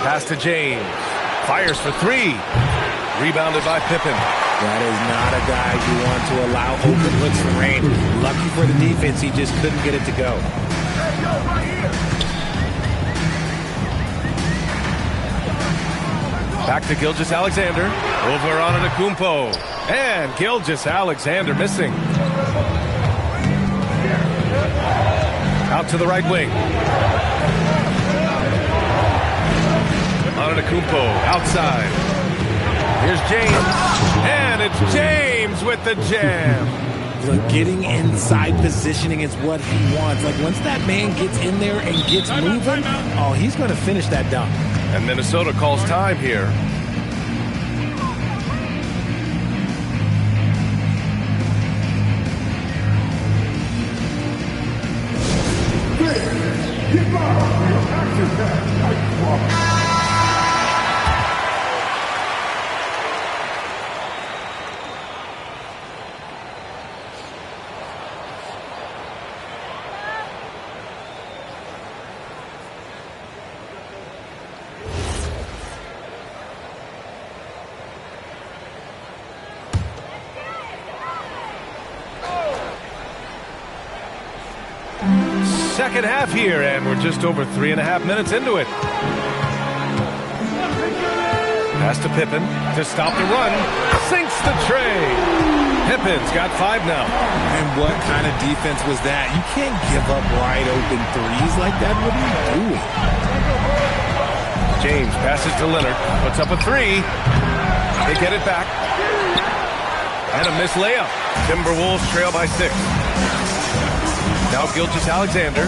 Pass to James. Fires for 3. Rebounded by Pippen. That is not a guy you want to allow open looks to rain. Lucky for the defense, he just couldn't get it to go. Back to Gilgeous-Alexander. Over on Antetokounmpo. And Gilgeous-Alexander missing. Out to the right wing. Antetokounmpo outside. Here's James. And it's James with the jam. Look, getting inside positioning is what he wants. Like, once that man gets in there and gets moving, oh, he's going to finish that dunk. And Minnesota calls time here. Second half here, and we're just over 3.5 minutes into it. Pass to Pippen to stop the run. Sinks the tray. Pippen's got 5 now. And what kind of defense was that? You can't give up wide open threes like that. What are you doing? James passes to Leonard. Puts up a 3. They get it back. And a missed layup. Timberwolves trail by 6. Now Gilgeous-Alexander.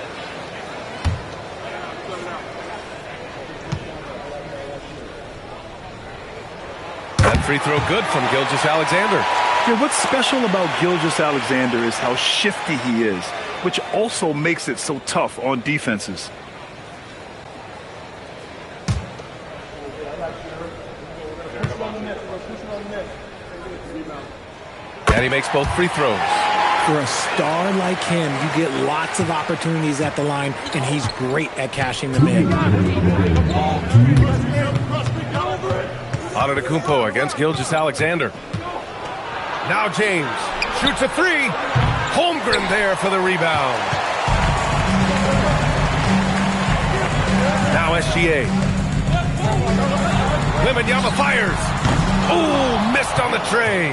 Second free throw good from Gilgeous-Alexander. Yeah, what's special about Gilgeous-Alexander is how shifty he is, which also makes it so tough on defenses. And he makes both free throws. For a star like him, you get lots of opportunities at the line, and he's great at cashing them in. Antetokounmpo against Gilgeous-Alexander. Now James shoots a three. Holmgren there for the rebound. Now SGA. Wembanyama fires. Oh, missed on the tray.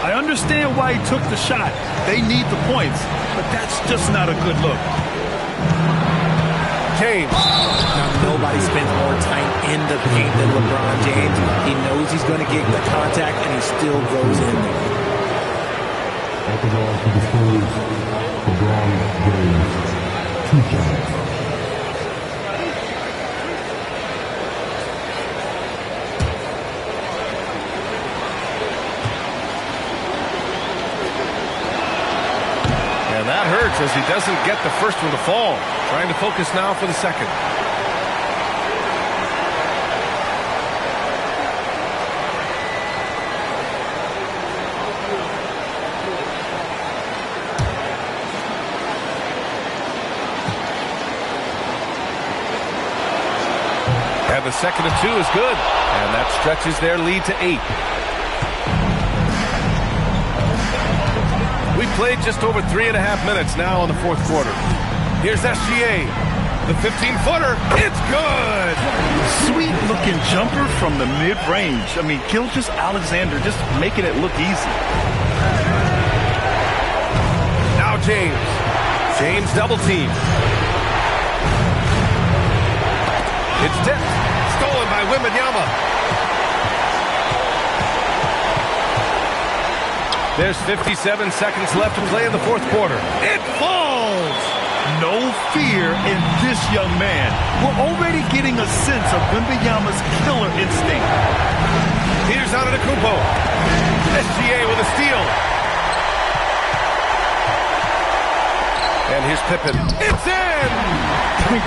I understand why he took the shot. They need the points, but that's just not a good look. James. Now, nobody spends more time in the paint than LeBron James. He knows he's going to get the contact, and he still goes in there. At the ball for the Spurs, LeBron James. 2 shots. And that hurts as he doesn't get the first one to fall. Trying to focus now for the second. And the second of 2 is good. And that stretches their lead to 8. We played just over 3.5 minutes now in the fourth quarter. Here's SGA. The 15-footer. It's good. Sweet-looking jumper from the mid-range. I mean, Gilgeous-Alexander just making it look easy. Now James. James double team. It's tipped. Stolen by Wembanyama. There's 57 seconds left to play in the fourth quarter. It falls! No fear in this young man. We're already getting a sense of Wembanyama's killer instinct. Here's Antetokounmpo. SGA with a steal. And here's Pippen. It's in!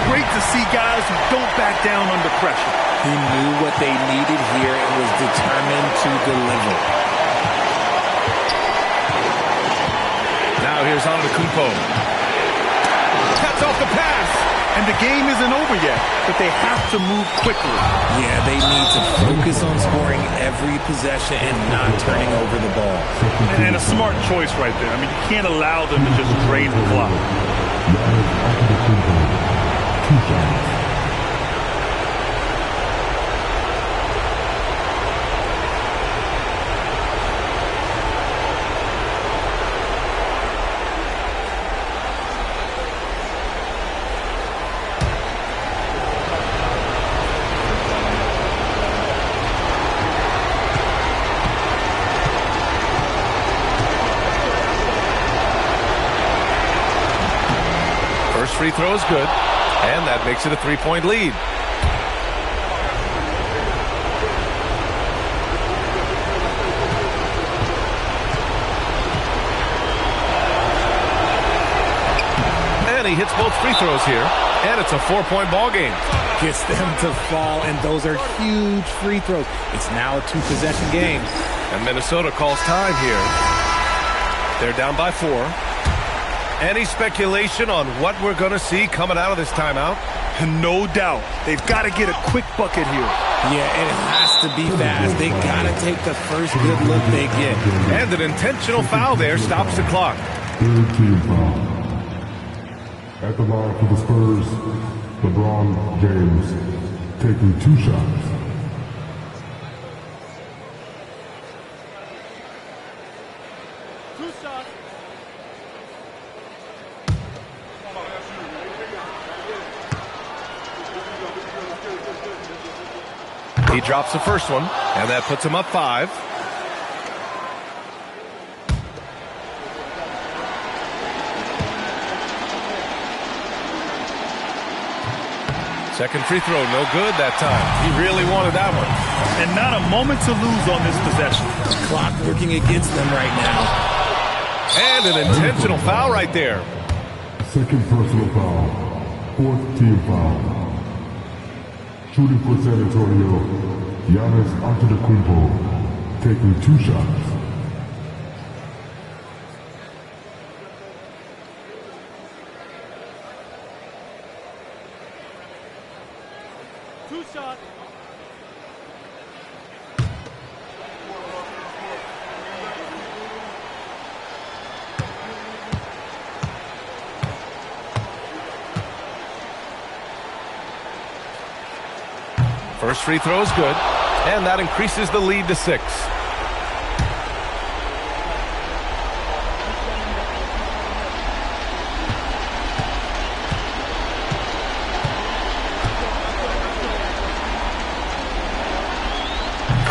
Great to see guys who don't back down under pressure. He knew what they needed here and was determined to deliver. Now here's Antetokounmpo. Cuts off the pass. And the game isn't over yet, but they have to move quickly. Yeah, they need to focus on scoring every possession and not turning over the ball. And a smart choice right there. I mean, you can't allow them to just drain the clock. 2 shots. First free throw is good, and that makes it a 3-point lead. And he hits both free throws here, and it's a 4-point ball game. Gets them to fall, and those are huge free throws. It's now a 2-possession game. And Minnesota calls time here. They're down by 4. Any speculation on what we're going to see coming out of this timeout? No doubt. They've got to get a quick bucket here. Yeah, and it has to be fast. They got to take the first good look they get. And an intentional foul there stops the clock. 3rd team foul. At the line for the Spurs, LeBron James taking 2 shots. He drops the first one, and that puts him up 5. Second free throw, no good that time. He really wanted that one. and not a moment to lose on this possession. Clock working against them right now. And an intentional foul right there. Second personal foul. Fourth team foul. Shooting for San Antonio, Giannis Antetokounmpo, taking 2 shots. First free throw is good, and that increases the lead to 6.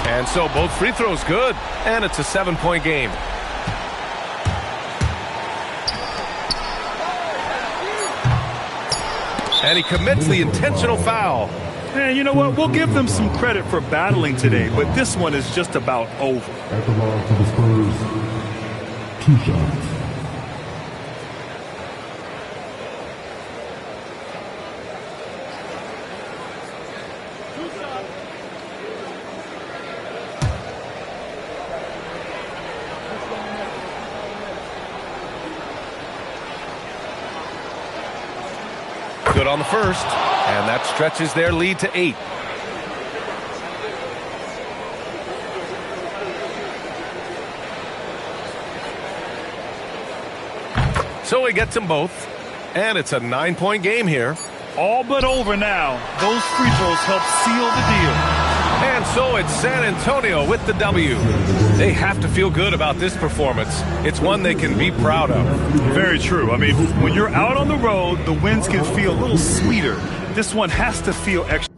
And so both free throws good, and it's a 7-point game. And he commits the intentional foul. And you know what? We'll give them some credit for battling today, but this one is just about over. At the line for the Spurs, 2 shots. Good on the first, and that stretches their lead to 8. So he gets them both, and it's a 9-point game here. All but over now. Those free throws help seal the deal. And so it's San Antonio with the W. They have to feel good about this performance. It's one they can be proud of. Very true. I mean, when you're out on the road, the wins can feel a little sweeter. This one has to feel extra.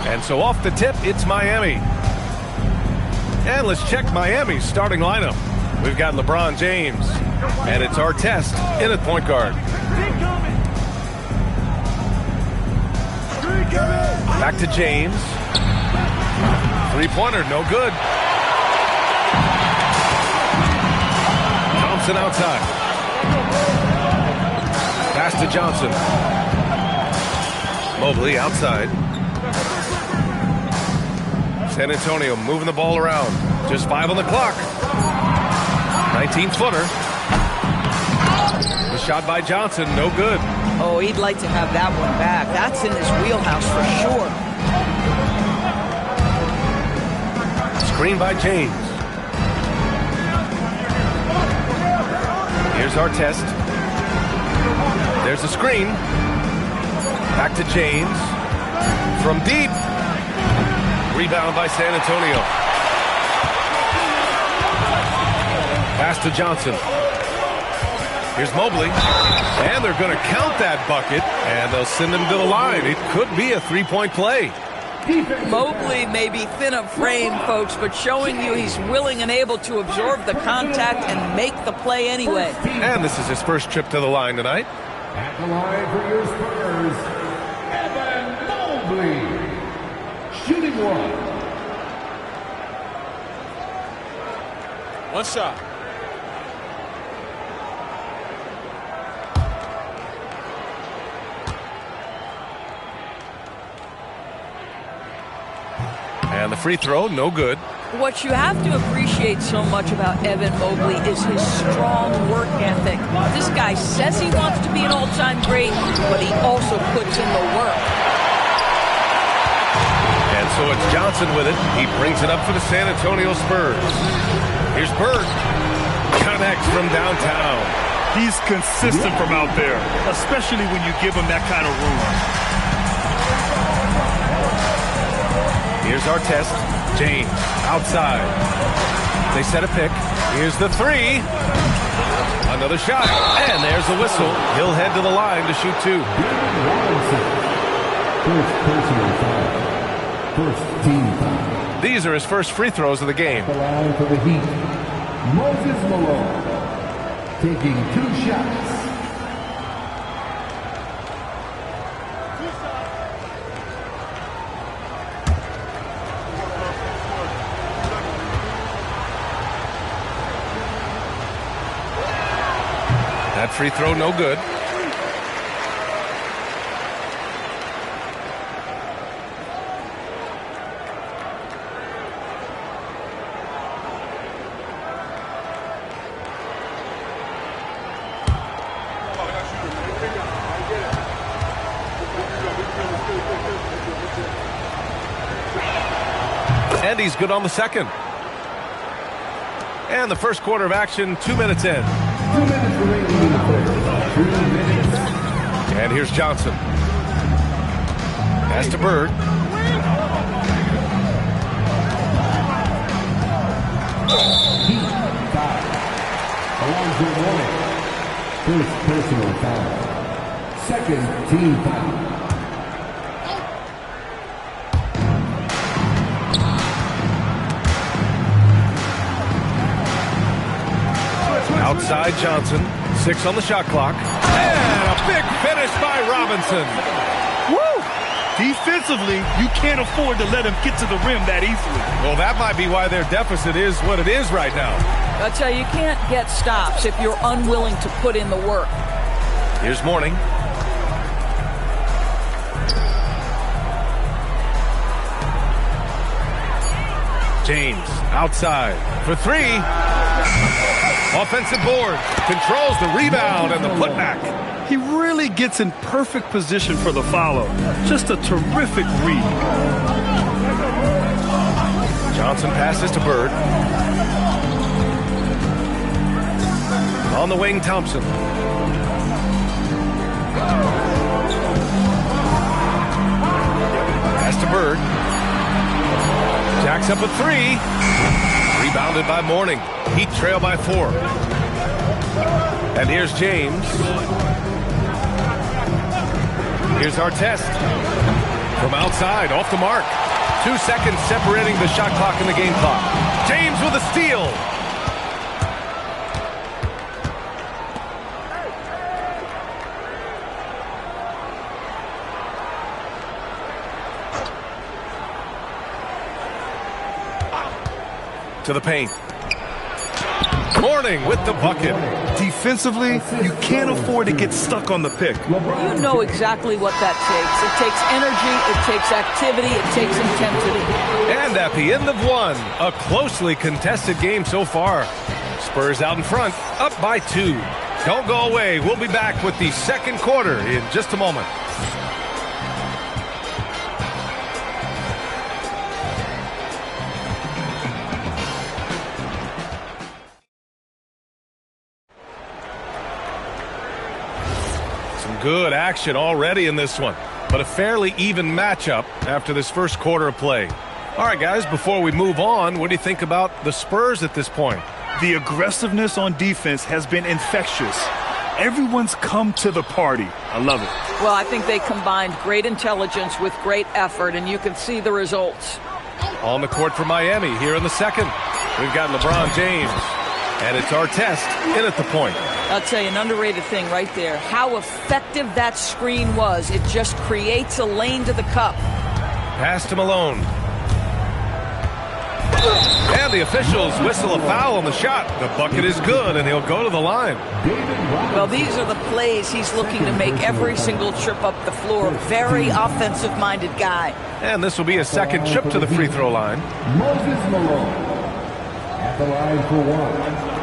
And so off the tip, it's Miami. And let's check Miami's starting lineup. We've got LeBron James. And it's Artest in at point guard. Back to James. Three-pointer, no good. Thompson outside. Pass to Johnson. Mobley outside. San Antonio moving the ball around. Just 5 on the clock. 19-footer. The shot by Johnson, no good. Oh, he'd like to have that one back. That's in his wheelhouse for sure. Screen by James. Here's Artest. There's a screen. Back to James. From deep. Rebound by San Antonio. Pass to Johnson. Here's Mobley. And they're going to count that bucket. And they'll send him to the line. It could be a three-point play. Mobley may be thin of frame, folks, but showing you he's willing and able to absorb the contact and make the play anyway. And this is his first trip to the line tonight. At the line for your Spurs, Evan Mobley. Shooting one. One shot. And the free throw, no good. What you have to appreciate so much about Evan Mobley is his strong work ethic. This guy says he wants to be an all-time great, but he also puts in the work. And so it's Johnson with it. He brings it up for the San Antonio Spurs. Here's Bird. Connects from downtown. He's consistent from out there, especially when you give him that kind of room. Here's Artest. James outside. They set a pick. Here's the three. Another shot. And there's the whistle. He'll head to the line to shoot two. First personal foul. First team foul. These are his first free throws of the game. The line for the Heat. Moses Malone. Taking 2 shots. That free throw, no good. And he's good on the second. And the first quarter of action, 2 minutes in. 2 minutes remaining in the first. 3 minutes. And here's Johnson. Pass to Bird. Heat foul. Alonzo Mourning. First personal foul. Second team foul. Outside Johnson. 6 on the shot clock. And a big finish by Robinson. Woo! Defensively, you can't afford to let him get to the rim that easily. Well, that might be why their deficit is what it is right now. I'll tell you, you can't get stops if you're unwilling to put in the work. Here's Mourning. James outside for 3. Offensive board. Controls the rebound and the putback. He really gets in perfect position for the follow. Just a terrific read. Johnson passes to Bird. On the wing, Thompson. Pass to Bird. Jacks up a 3. Rebounded by Mourning. Heat trail by 4. And here's James. Here's Artest. From outside, off the mark. 2 seconds separating the shot clock and the game clock. James with a steal. To the paint. Mourning with the bucket. Defensively, you can't afford to get stuck on the pick. You know exactly what that takes. It takes energy, it takes activity, it takes intensity. And at the end of one, a closely contested game so far. Spurs out in front, up by 2. Don't go away. We'll be back with the second quarter in just a moment. Good action already in this one, but a fairly even matchup after this first quarter of play. All right, guys, before we move on, what do you think about the Spurs at this point? The aggressiveness on defense has been infectious. Everyone's come to the party. I love it. Well, I think they combined great intelligence with great effort, and you can see the results. On the court for Miami here in the second. We've got LeBron James, and it's Artest in at the point. I'll tell you, an underrated thing right there. How effective that screen was. It just creates a lane to the cup. Pass to Malone. And the officials whistle a foul on the shot. The bucket is good, and he'll go to the line. Well, these are the plays he's looking to make every single trip up the floor. Very offensive-minded guy. And this will be a second trip to the free throw line. Moses Malone at the line for 1.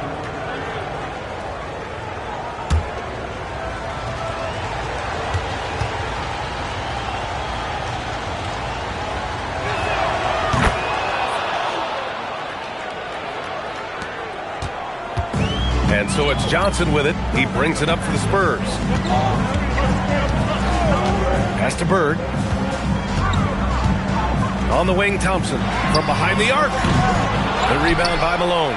And so it's Johnson with it. He brings it up for the Spurs. Pass to Bird. On the wing, Thompson. From behind the arc. The rebound by Malone.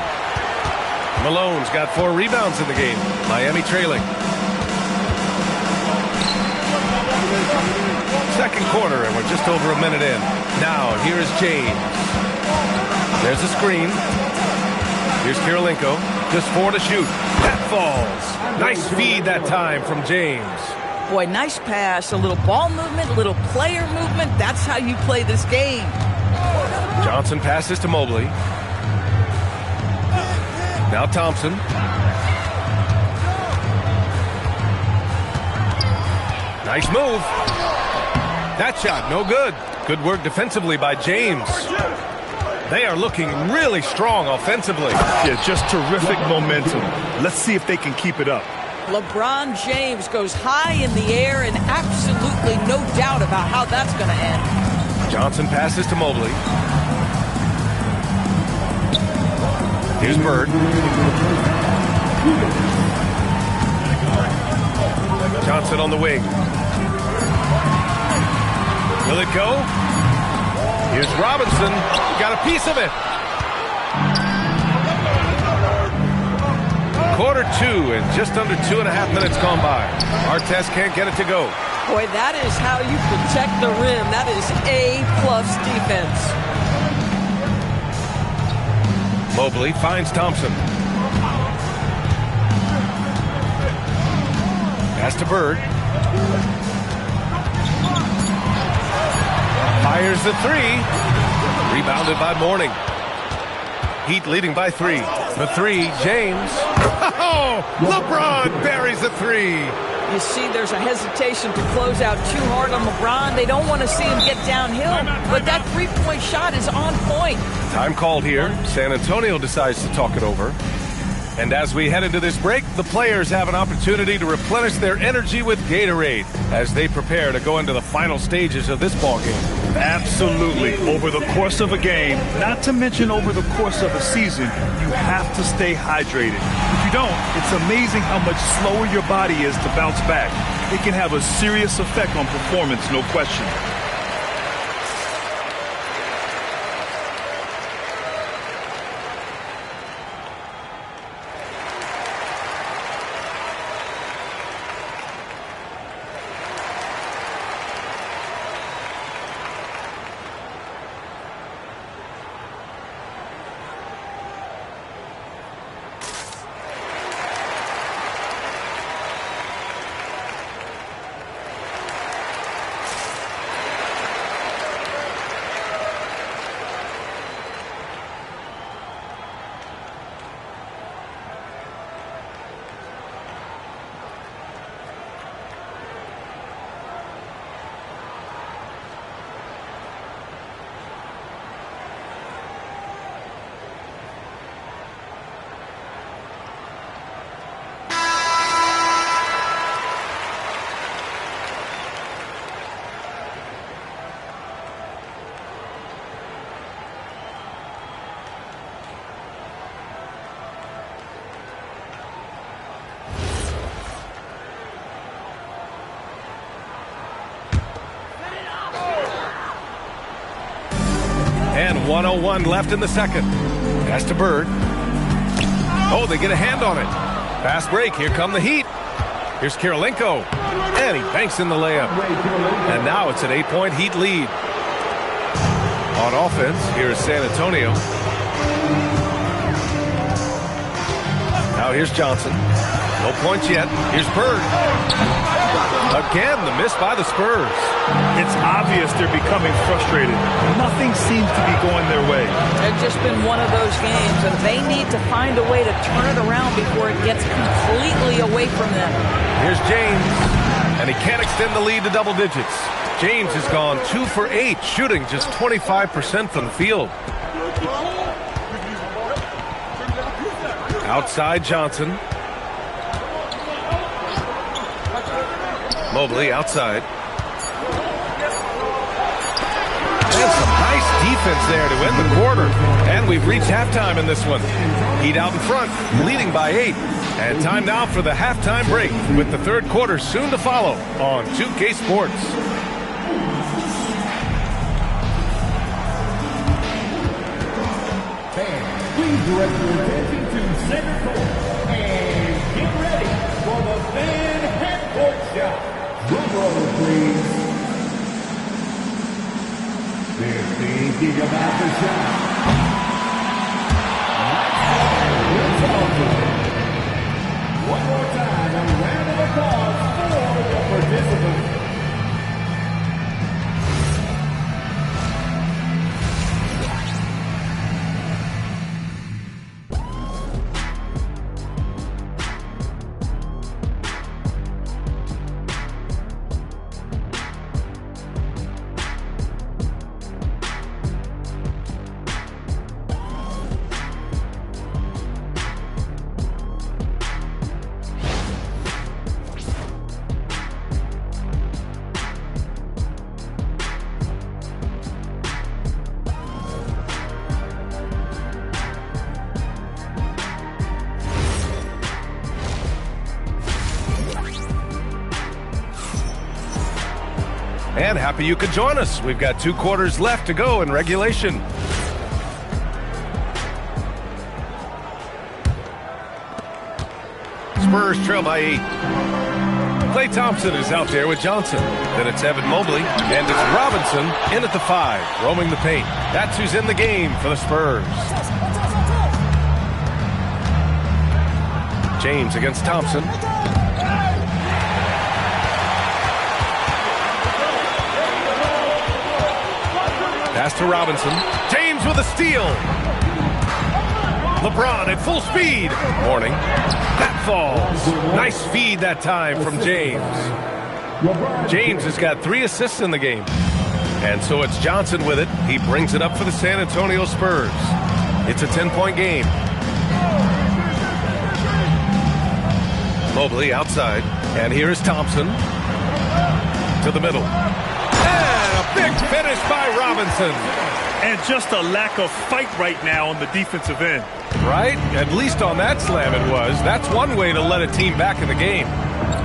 Malone's got 4 rebounds in the game. Miami trailing. Second quarter, and we're just over a minute in. Now, here's James. There's a screen. Here's Kirilenko. Just 4 to shoot. That falls. Nice feed that time from James. Boy, nice pass. A little ball movement, a little player movement. That's how you play this game. Johnson passes to Mobley. Now Thompson. Nice move. That shot, no good. Good work defensively by James. They are looking really strong offensively. Yeah, just terrific momentum. Let's see if they can keep it up. LeBron James goes high in the air, and absolutely no doubt about how that's going to end. Johnson passes to Mobley. Here's Bird. Johnson on the wing. Will it go? Here's Robinson. Got a piece of it. Quarter 2 and just under 2.5 minutes gone by. Artest can't get it to go. Boy, that is how you protect the rim. That is A+ defense. Mobley finds Thompson. Pass to Bird. Fires the 3. Rebounded by Mourning. Heat leading by 3. The 3, James. Oh, LeBron buries the 3. You see, there's a hesitation to close out too hard on LeBron. They don't want to see him get downhill, but that three-point shot is on point. Time called here. San Antonio decides to talk it over. And as we head into this break, the players have an opportunity to replenish their energy with Gatorade as they prepare to go into the final stages of this ballgame. Absolutely. Over the course of a game, not to mention over the course of a season, you have to stay hydrated. If you don't, it's amazing how much slower your body is to bounce back. It can have a serious effect on performance, no question. 1:01 left in the second. Pass to Bird. Oh, they get a hand on it. Fast break. Here come the Heat. Here's Kirilenko. And he banks in the layup. And now it's an 8-point Heat lead. On offense, here is San Antonio. Now here's Johnson. No points yet. Here's Bird. Again, the miss by the Spurs. It's obvious they're becoming frustrated. Nothing seems to be going their way. It's just been one of those games, and they need to find a way to turn it around before it gets completely away from them. Here's James, and he can't extend the lead to double digits. James has gone 2 for 8, shooting just 25% from the field. Outside Johnson. Mobley outside. And some nice defense there to end the quarter. And we've reached halftime in this one. Heat out in front, leading by 8. And time now for the halftime break, with the third quarter soon to follow on 2K Sports. Fans, please direct your attention to center court and get ready for the fan half-court shot. Drum roll, please. They're thinking about the shot. One more time, a round of applause for the participants. And happy you could join us. We've got 2 quarters left to go in regulation. Spurs trail by 8. Klay Thompson is out there with Johnson. Then it's Evan Mobley, and it's Robinson in at the 5, roaming the paint. That's who's in the game for the Spurs. James against Thompson. Pass to Robinson. James with a steal. LeBron at full speed. Warning. That falls. Nice feed that time from James. James has got 3 assists in the game. And so it's Johnson with it. He brings it up for the San Antonio Spurs. It's a 10-point game. Mobley outside. And here is Thompson. To the middle. Big finish by Robinson. And just a lack of fight right now on the defensive end. Right? At least on that slam it was. That's one way to let a team back in the game.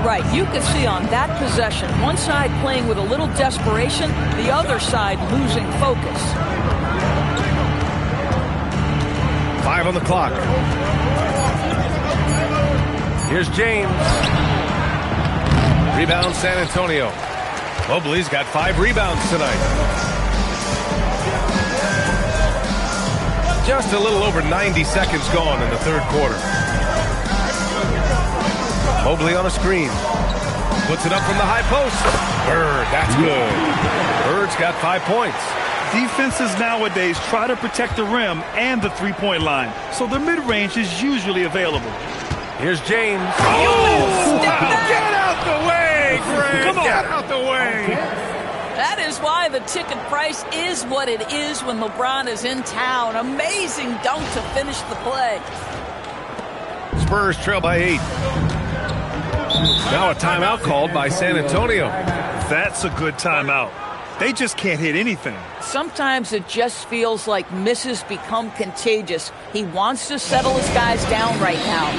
Right. You can see on that possession, one side playing with a little desperation, the other side losing focus. 5 on the clock. Here's James. Rebound San Antonio. Mobley's got 5 rebounds tonight. Just a little over 90 seconds gone in the third quarter. Mobley on a screen. Puts it up from the high post. Bird, that's good. Bird's got 5 points. Defenses nowadays try to protect the rim and the three-point line, so the mid-range is usually available. Here's James. Oh! Get out the way, Greg! Come on. Get out the way! That is why the ticket price is what it is when LeBron is in town. Amazing dunk to finish the play. Spurs trail by 8. Now a timeout called by San Antonio. That's a good timeout. They just can't hit anything. Sometimes it just feels like misses become contagious. He wants to settle his guys down right now.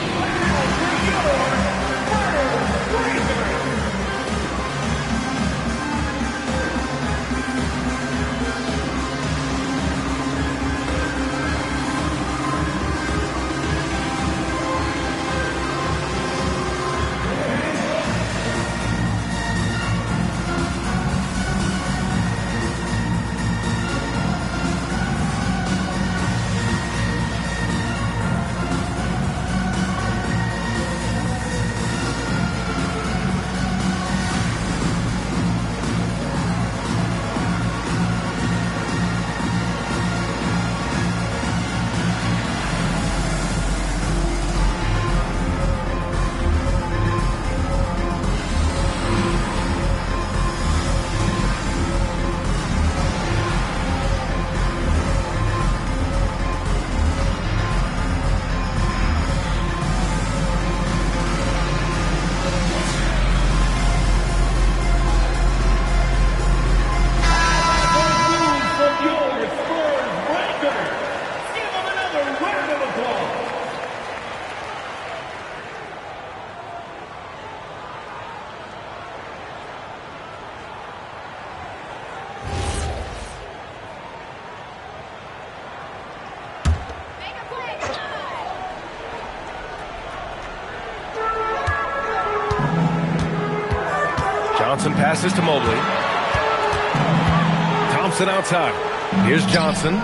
Johnson passes to Mobley. Thompson outside. Here's Johnson.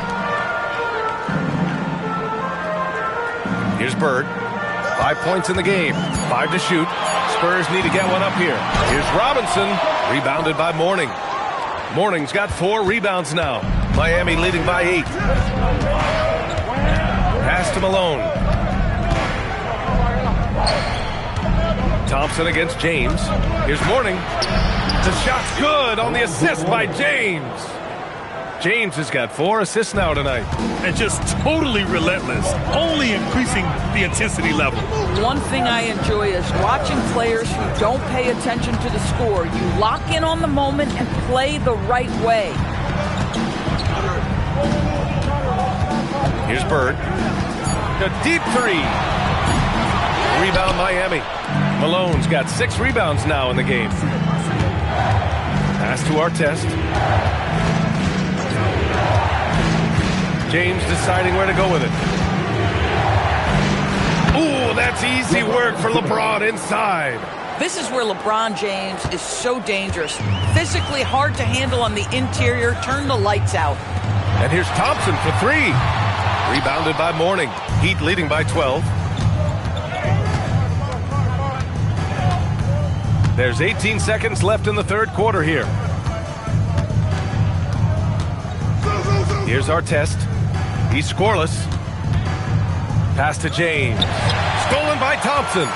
Here's Bird. 5 points in the game. 5 to shoot. Spurs need to get one up here. Here's Robinson. Rebounded by Mourning. Mourning's got 4 rebounds now. Miami leading by 8. Pass to Malone. Thompson against James. Here's Mourning. The shot's good on the assist by James. James has got 4 assists now tonight. And just totally relentless, only increasing the intensity level. One thing I enjoy is watching players who don't pay attention to the score. You lock in on the moment and play the right way. Here's Bird. A deep 3. Rebound Miami. Malone's got 6 rebounds now in the game. Pass to Artest. James deciding where to go with it. Ooh, that's easy work for LeBron inside. This is where LeBron James is so dangerous. Physically hard to handle on the interior. Turn the lights out. And here's Thompson for 3. Rebounded by Mourning. Heat leading by 12. There's 18 seconds left in the third quarter here. Here's Artest. He's scoreless. Pass to James. Stolen by Thompson.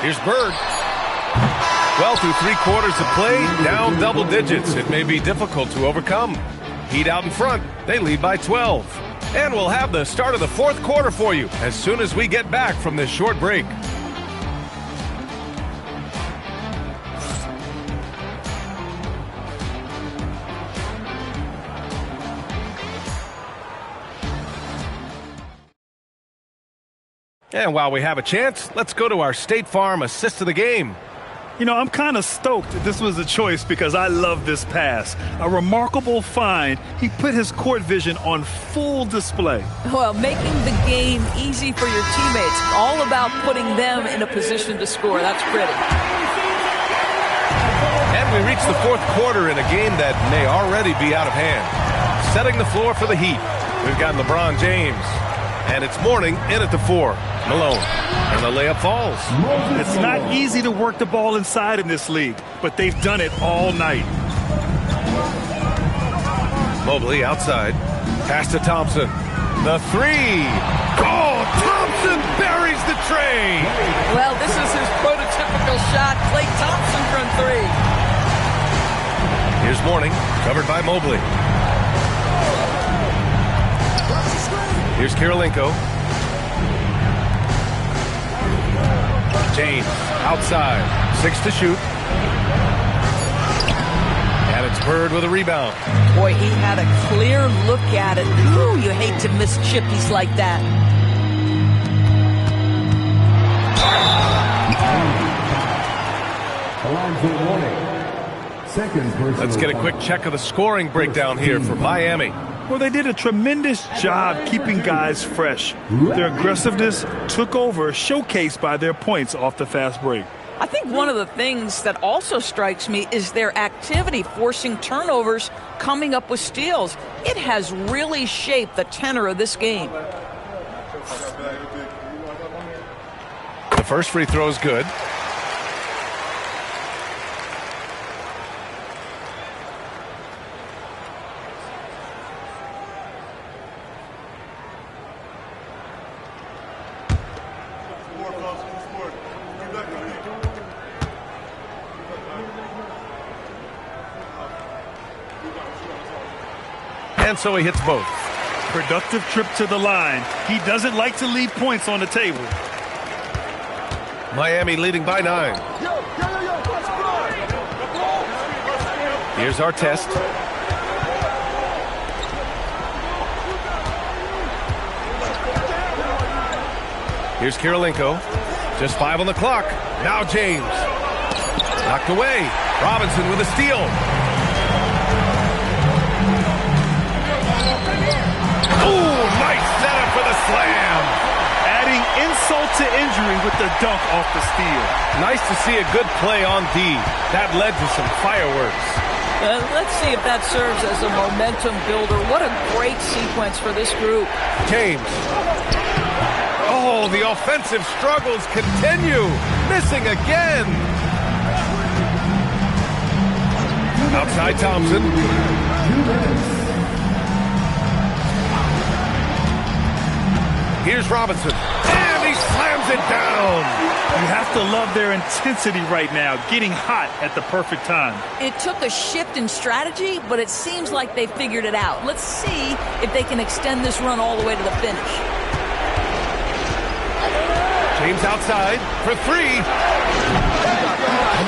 Here's Bird. Well, through 3 quarters of play, down double digits. It may be difficult to overcome. Heat out in front. They lead by 12. And we'll have the start of the fourth quarter for you as soon as we get back from this short break. And while we have a chance, let's go to our State Farm assist of the game. You know, I'm kind of stoked that this was a choice because I love this pass. A remarkable find. He put his court vision on full display. Well, making the game easy for your teammates. All about putting them in a position to score. That's pretty. And we reach the fourth quarter in a game that may already be out of hand. Setting the floor for the Heat. We've got LeBron James. And it's Mourning in at the 4. Malone. And the layup falls. It's not easy to work the ball inside in this league, but they've done it all night. Mobley outside. Pass to Thompson. The 3. Oh, Thompson buries the tray. Well, this is his prototypical shot. Klay Thompson from 3. Here's Mourning. Covered by Mobley. Here's Kirilenko. James outside. 6 to shoot. And it's Bird with a rebound. Boy, he had a clear look at it. Ooh, you hate to miss chippies like that. Let's get a quick check of the scoring breakdown here for Miami. Well, they did a tremendous job keeping guys fresh. Their aggressiveness took over, showcased by their points off the fast break. I think one of the things that also strikes me is their activity, forcing turnovers, coming up with steals. It has really shaped the tenor of this game. The first free throw is good. And so he hits both. Productive trip to the line. He doesn't like to leave points on the table. Miami leading by 9. Here's Artest. Here's Kirilenko. Just 5 on the clock. Now James. Knocked away. Robinson with a steal. Ooh, nice setup for the slam. Adding adding insult to injury with the dunk off the steal. Nice to see a good play on D. That led to some fireworks. Let's see if that serves as a momentum builder. What a great sequence for this group. James. Oh, the offensive struggles continue. Missing again. Outside Thompson. Here's Robinson. And he slams it down. You have to love their intensity right now, getting hot at the perfect time. It took a shift in strategy, but it seems like they figured it out. Let's see if they can extend this run all the way to the finish. James outside for three.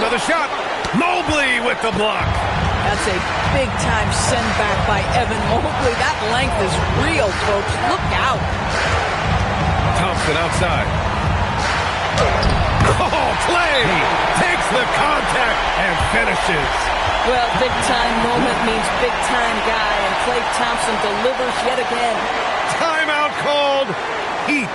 Another shot. Mobley with the block. That's a big-time send back by Evan Mobley. That length is real, folks. Look out. Thompson outside. Oh, Clay takes the contact and finishes. Well, big-time moment means big-time guy, and Klay Thompson delivers yet again. Timeout called. Heat.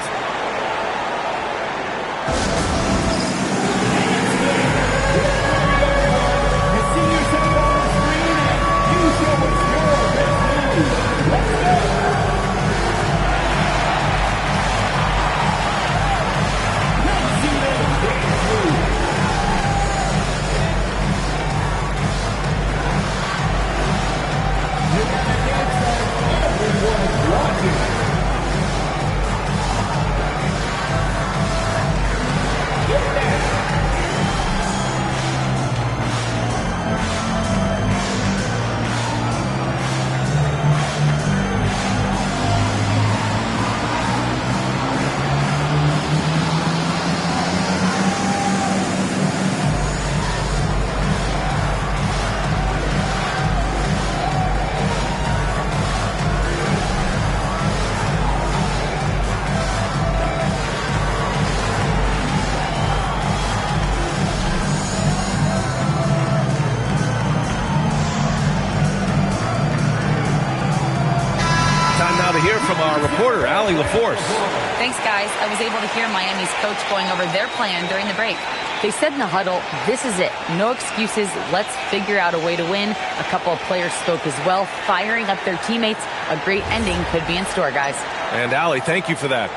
From our reporter, Allie LaForce. Thanks, guys. I was able to hear Miami's coach going over their plan during the break. They said in the huddle, this is it. No excuses. Let's figure out a way to win. A couple of players spoke as well, firing up their teammates. A great ending could be in store, guys. And Allie, thank you for that.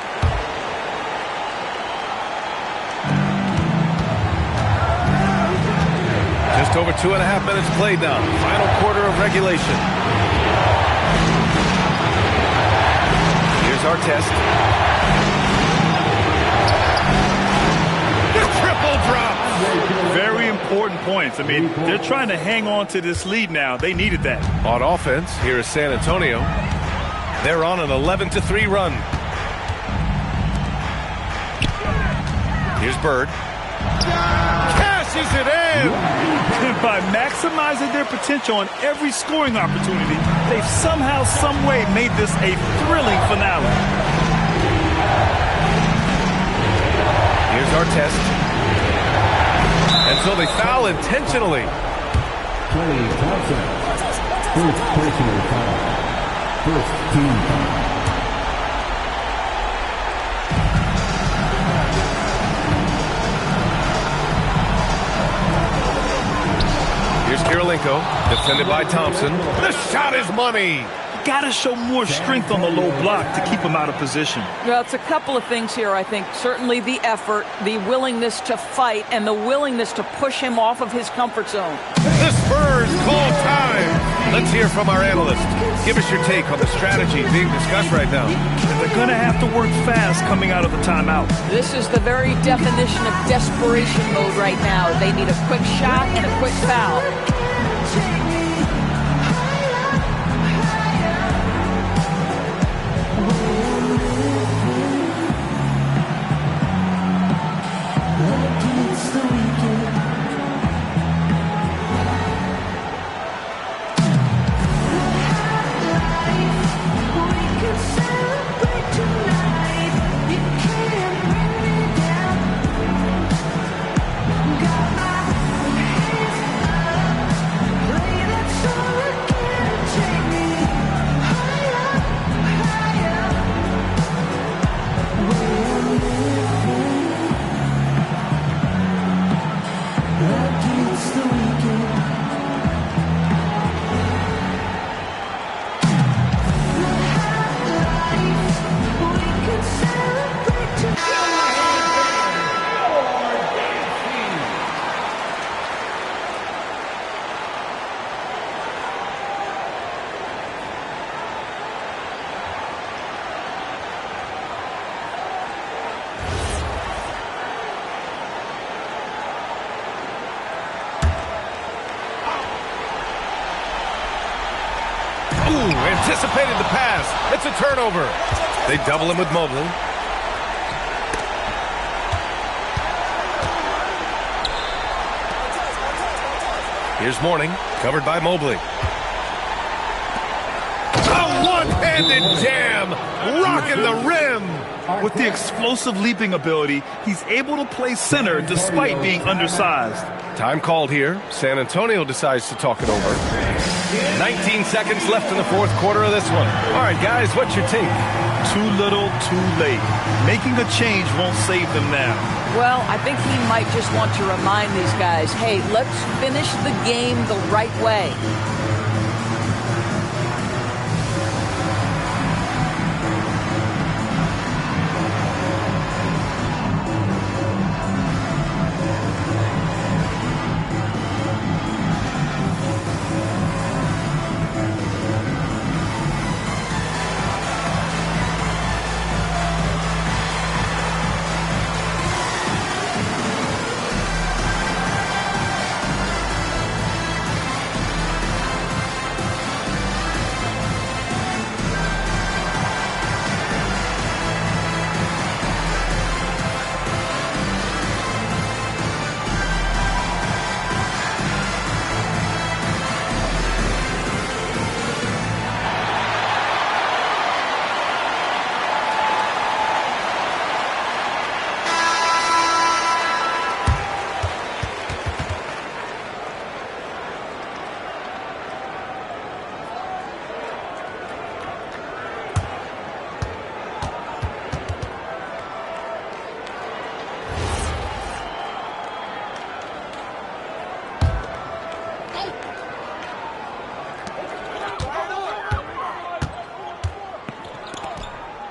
Just over 2.5 minutes played now. Final quarter of regulation. Our test. The triple drop. Very important points. I mean, they're trying to hang on to this lead now. They needed that. On offense, here is San Antonio. They're on an 11-3 run. Here's Bird. Cashes it in. By maximizing their potential on every scoring opportunity, they've somehow, some way made this a thrilling finale. Here's our test. And so they foul intentionally. Klay Thompson. First personal foul. First team foul. Here's Kirilenko, defended by Thompson. The shot is money. Got to show more strength on the low block to keep him out of position. Well, it's a couple of things here, I think. Certainly the effort, the willingness to fight, and the willingness to push him off of his comfort zone. The Spurs call time. Let's hear from our analyst. Give us your take on the strategy being discussed right now. And they're going to have to work fast coming out of the timeout. This is the very definition of desperation mode right now. They need a quick shot and a quick foul. Ooh, anticipated the pass. It's a turnover. They double him with Mobley. Here's Mourning, covered by Mobley. A one-handed jam, rocking the rim. With the explosive leaping ability, he's able to play center despite being undersized. Time called here. San Antonio decides to talk it over. 19 seconds left in the fourth quarter of this one. All right, guys, what's your take? Too little, too late. Making a change won't save them now. Well, I think he might just want to remind these guys, hey, let's finish the game the right way.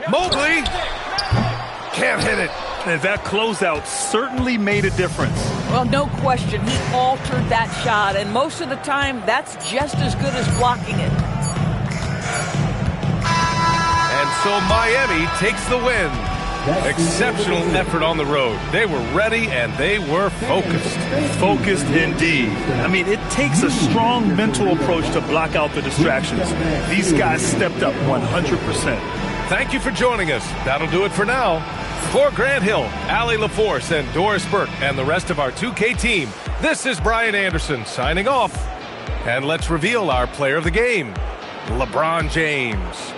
Mobley can't hit it. And that closeout certainly made a difference. Well, no question. He altered that shot, and most of the time, that's just as good as blocking it. And so Miami takes the win. Exceptional effort on the road. They were ready, and they were focused. Focused indeed. I mean, it takes a strong mental approach to block out the distractions. These guys stepped up 100%. Thank you for joining us. That'll do it for now. For Grant Hill, Allie LaForce, and Doris Burke, and the rest of our 2K team, this is Brian Anderson signing off. And let's reveal our player of the game, LeBron James.